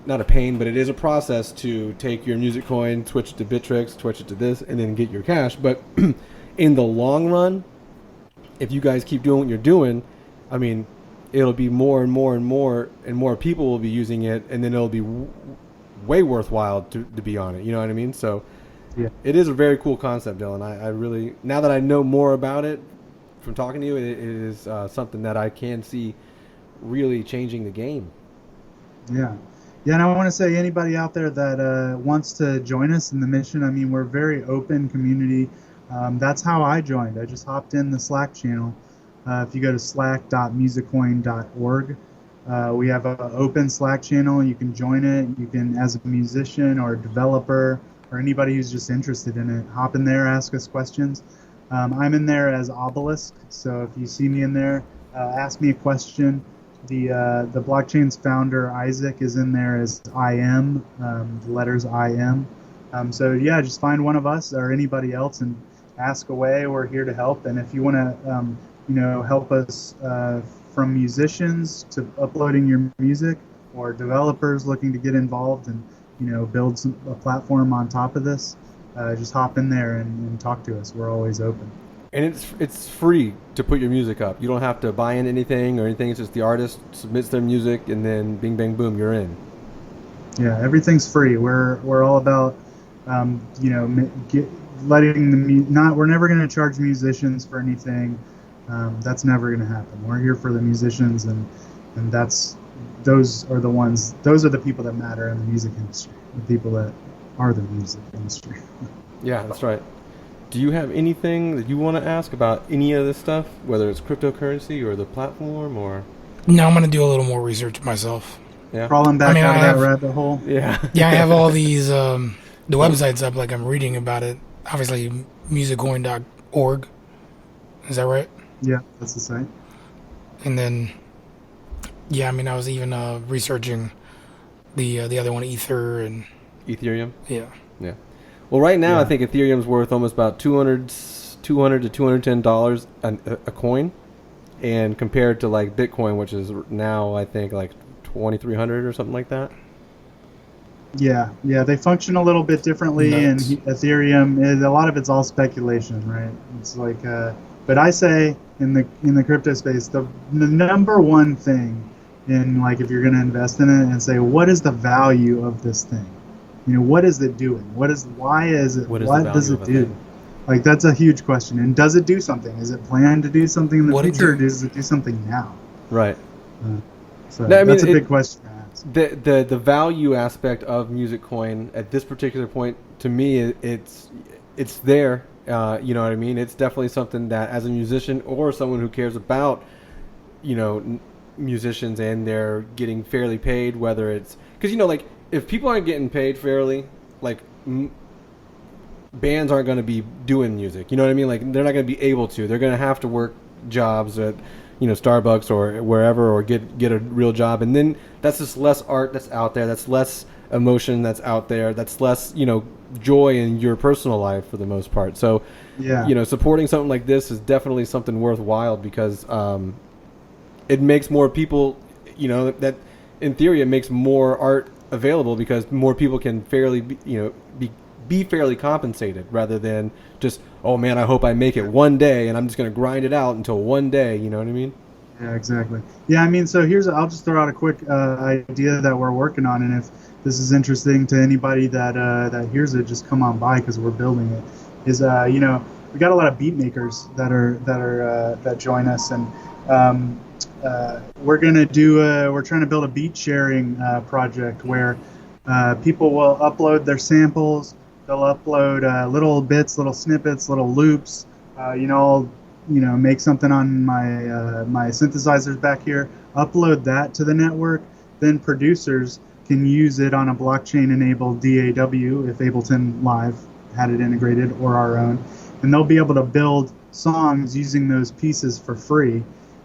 not a pain, but it is a process to take your Musicoin, switch it to Bittrex, switch it to this, and then get your cash. But in the long run, if you guys keep doing what you're doing, I mean, it'll be more and more and more and more people will be using it, and then it'll be way worthwhile to be on it. You know what I mean? So Yeah. it is a very cool concept, Dylan. I really, now that I know more about it from talking to you, it is something that I can see really changing the game. Yeah. And I want to say, anybody out there that wants to join us in the mission, I mean, we're a very open community. That's how I joined. I just hopped in the Slack channel. If you go to slack.musicoin.org, we have an open Slack channel. You can join it. You can, as a musician or a developer or anybody who's just interested in it, hop in there, ask us questions. I'm in there as Obelisk, so if you see me in there, ask me a question. The blockchain's founder, Isaac, is in there as IM, the letters IM. So yeah, just find one of us or anybody else and ask away. We're here to help. And if you want to, help us from musicians to uploading your music, or developers looking to get involved and build a platform on top of this, just hop in there and talk to us. We're always open. And it's free to put your music up. You don't have to buy in anything or anything. It's just the artist submits their music, and then bing bang boom, you're in. Yeah, everything's free. We're all about, letting not. We're never going to charge musicians for anything. That's never going to happen. We're here for the musicians, and those are the ones. Those are the people that matter in the music industry. The people that are the music industry. Yeah, that's right. Do you have anything that you want to ask about any of this stuff, whether it's cryptocurrency or the platform or? No, I'm gonna do a little more research myself. Yeah. Crawling back out of that rabbit hole. Yeah. Yeah, I have all these the websites up, like I'm reading about it. Obviously, musicoin.org. Is that right? Yeah, that's the site. And then, yeah, I mean, I was even researching the other one, Ether, and Ethereum. yeah. Yeah. Well, right now Yeah. I think Ethereum's worth almost about $200 to $210 a coin, and compared to like Bitcoin, which is now I think like 2,300 or something like that. Yeah, they function a little bit differently, Nuts. and Ethereum, a lot of it's all speculation, right? It's like, but I say in the crypto space, the number one thing in, like, if you're going to invest in it and say, what is the value of this thing? What is it doing? Why is it? What is What the does value it of a do? thing? Like, that's a huge question. And does it do something? Is it planned to do something in the What it future, or do? does it do something now? Right. So No, I mean, that's a big question to ask. The value aspect of Musicoin at this particular point, to me, it's there. You know what I mean? It's definitely something that, as a musician or someone who cares about, musicians and they're getting fairly paid, whether it's because like if people aren't getting paid fairly, like bands aren't going to be doing music. You know what I mean? Like they're not going to be able to. They're going to have to work jobs at Starbucks or wherever, or get a real job, and then that's just less art that's out there. That's less emotion that's out there. That's less joy in your personal life for the most part. So Yeah. supporting something like this is definitely something worthwhile because it makes more people, that in theory it makes more art available because more people can fairly be fairly compensated rather than just, oh man, I hope I make it one day and I'm just going to grind it out until one day. You know what I mean? Yeah, exactly. Yeah, I mean, so I'll just throw out a quick idea that we're working on, and if this is interesting to anybody that hears it, just come on by because we're building it. Is we got a lot of beat makers that join us, and we're trying to build a beat sharing project where people will upload their samples. They'll upload little bits, little snippets, little loops. I'll make something on my synthesizers back here, upload that to the network. Then producers can use it on a blockchain-enabled DAW if Ableton Live had it integrated, or our own, and they'll be able to build songs using those pieces for free.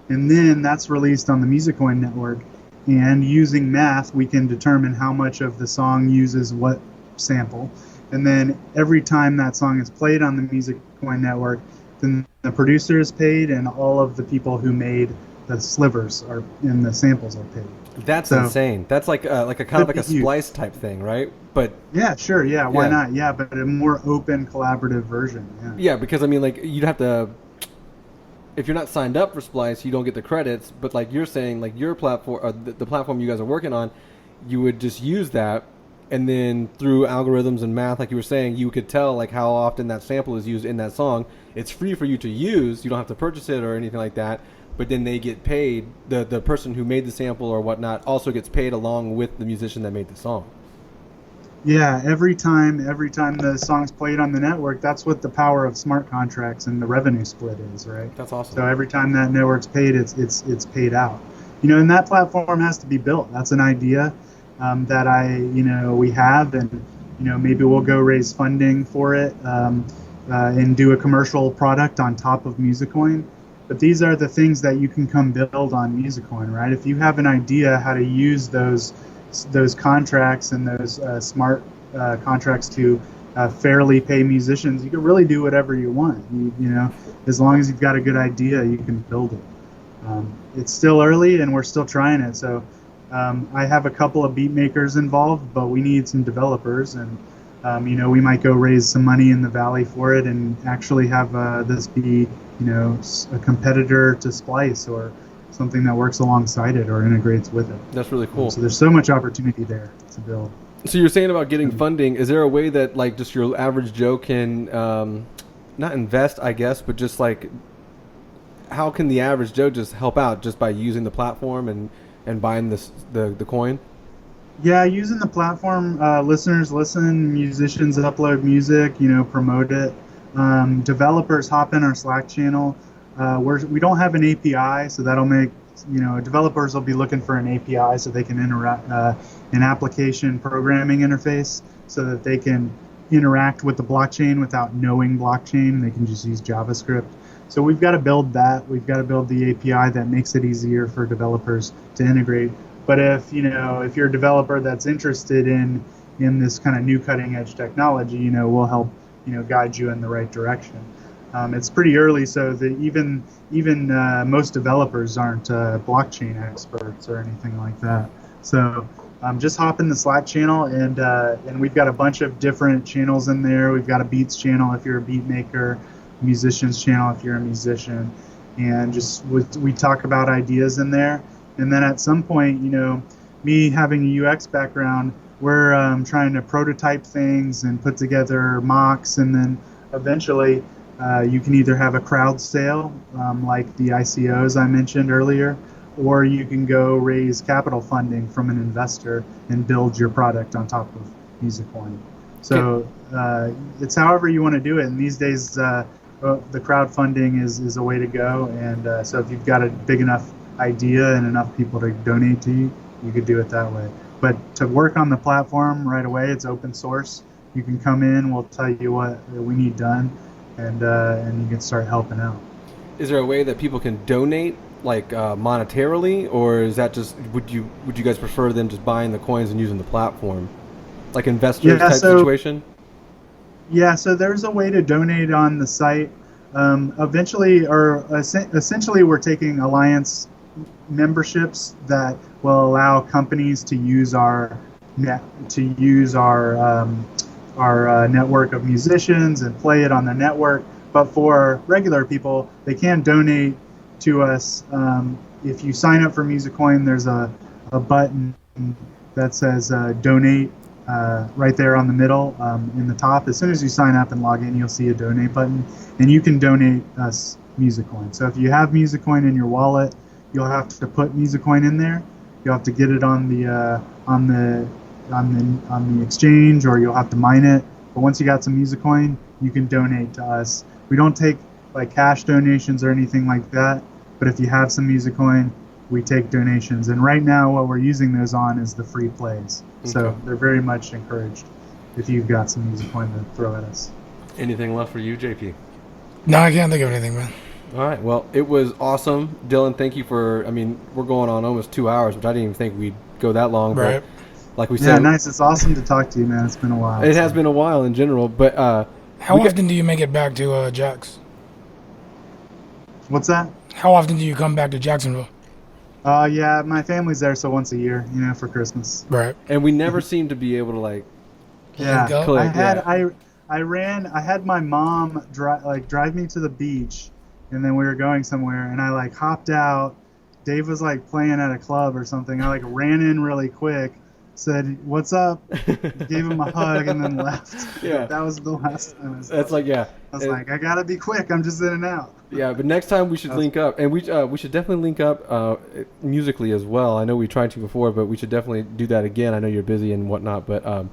And then that's released on the Musicoin network. And using math, we can determine how much of the song uses what sample. And then every time that song is played on the Musicoin network, then the producer is paid, and all of the people who made the slivers and the samples are paid. That's insane. That's like a kind of like a splice type thing, right? But yeah, sure, yeah, why not? Yeah, but a more open, collaborative version. Yeah, because I mean, like you'd have to. If you're not signed up for Splice, you don't get the credits. But like you're saying, like your platform, or the platform you guys are working on, you would just use that, and then through algorithms and math, like you were saying, you could tell like how often that sample is used in that song. It's free for you to use. You don't have to purchase it or anything like that. But then they get paid. The person who made the sample or whatnot also gets paid along with the musician that made the song. Yeah, every time the song's played on the network, that's what the power of smart contracts and the revenue split is, right? That's awesome. So every time that network's paid, it's paid out. And that platform has to be built. That's an idea that we have, and maybe we'll go raise funding for it and do a commercial product on top of Musicoin. But these are the things that you can come build on Musicoin, right? If you have an idea how to use those contracts and those smart contracts to fairly pay musicians, you can really do whatever you want. As long as you've got a good idea, you can build it. It's still early and we're still trying it. So I have a couple of beat makers involved, but we need some developers, and We might go raise some money in the valley for it and actually have this be, a competitor to Splice or something that works alongside it or integrates with it. That's really cool. So there's so much opportunity there to build. So you're saying about getting funding. Is there a way that like just your average Joe can not invest, I guess, but just like how can the average Joe just help out just by using the platform and buying the coin? Yeah, using the platform, listeners listen, musicians upload music, promote it. Developers hop in our Slack channel. We don't have an API, so that'll make, developers will be looking for an API so they can interact, an application programming interface so that they can interact with the blockchain without knowing blockchain. They can just use JavaScript. So we've got to build that. We've got to build the API that makes it easier for developers to integrate. But if you're a developer that's interested in this kind of new cutting edge technology, we'll help guide you in the right direction. It's pretty early, so that even most developers aren't blockchain experts or anything like that. So just hop in the Slack channel, and we've got a bunch of different channels in there. We've got a beats channel if you're a beat maker, musicians channel if you're a musician, and just we talk about ideas in there. And then at some point, me having a UX background, we're trying to prototype things and put together mocks, and then eventually you can either have a crowd sale like the ICOs I mentioned earlier, or you can go raise capital funding from an investor and build your product on top of Musicoin. So it's however you want to do it. And these days, the crowdfunding is a way to go. And so if you've got a big enough idea and enough people to donate to you, you could do it that way. But to work on the platform right away, it's open source. You can come in, we'll tell you what we need done, and you can start helping out. Is there a way that people can donate, like monetarily, or is that just would you guys prefer them just buying the coins and using the platform, like investors type situation? Yeah, so there's a way to donate on the site. Eventually, or essentially, we're taking Alliance memberships that will allow companies to use our network of musicians and play it on the network. But for regular people, they can donate to us. If you sign up for Musicoin, there's a button that says donate right there on the middle in the top. As soon as you sign up and log in, you'll see a donate button, and you can donate us Musicoin. So if you have Musicoin in your wallet, you'll have to put Musicoin in there. You'll have to get it on the exchange, or you'll have to mine it. But once you got some Musicoin, you can donate to us. We don't take like cash donations or anything like that. But if you have some Musicoin, we take donations. And right now, what we're using those on is the free plays. Okay. So they're very much encouraged if you've got some Musicoin to throw at us. Anything left for you, JP? No, I can't think of anything, man. All right. Well, it was awesome. Dylan, thank you for, we're going on almost 2 hours, which I didn't even think we'd go that long. Right. But like we said. Yeah, nice. It's awesome to talk to you, man. It's been a while. It has been a while in general. But how often do you make it back to Jax? What's that? How often do you come back to Jacksonville? Yeah, my family's there, so once a year, for Christmas. Right. And we never seem to be able to like. Yeah. Click, I had my mom drive me to the beach, and then we were going somewhere, and I hopped out. Dave was playing at a club or something. I ran in really quick, said "What's up?" gave him a hug, and then left. Yeah. That was the last time. That's I was I gotta be quick. I'm just in and out. Yeah, but next time we should link up, and we should definitely link up musically as well. I know we tried to before, but we should definitely do that again. I know you're busy and whatnot, but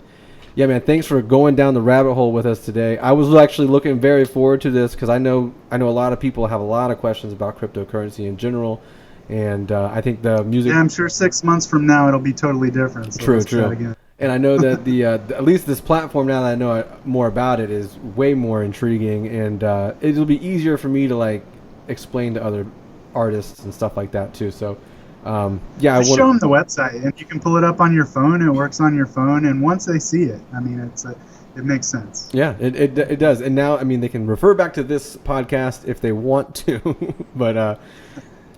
yeah, man, thanks for going down the rabbit hole with us today. I was actually looking very forward to this because I know a lot of people have a lot of questions about cryptocurrency in general, and I think the music. Yeah, I'm sure 6 months from now it'll be totally different. So true. And I know that the at least this platform, now that I know more about it, is way more intriguing, and it'll be easier for me to explain to other artists and stuff like that too. So yeah, just show them the website, and you can pull it up on your phone. It works on your phone, and once they see it, it makes sense. Yeah, it does. And now, they can refer back to this podcast if they want to. But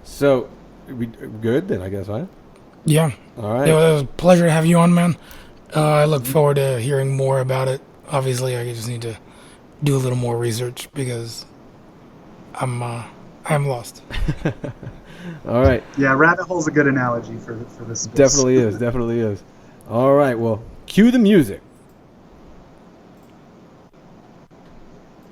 so we good then, I guess, right? Yeah. All right. Yeah, it was a pleasure to have you on, man. I look forward to hearing more about it Obviously, I just need to do a little more research because I'm lost. All right. Yeah, rabbit hole's a good analogy for this space. Definitely is. Definitely is. All right. Well, cue the music.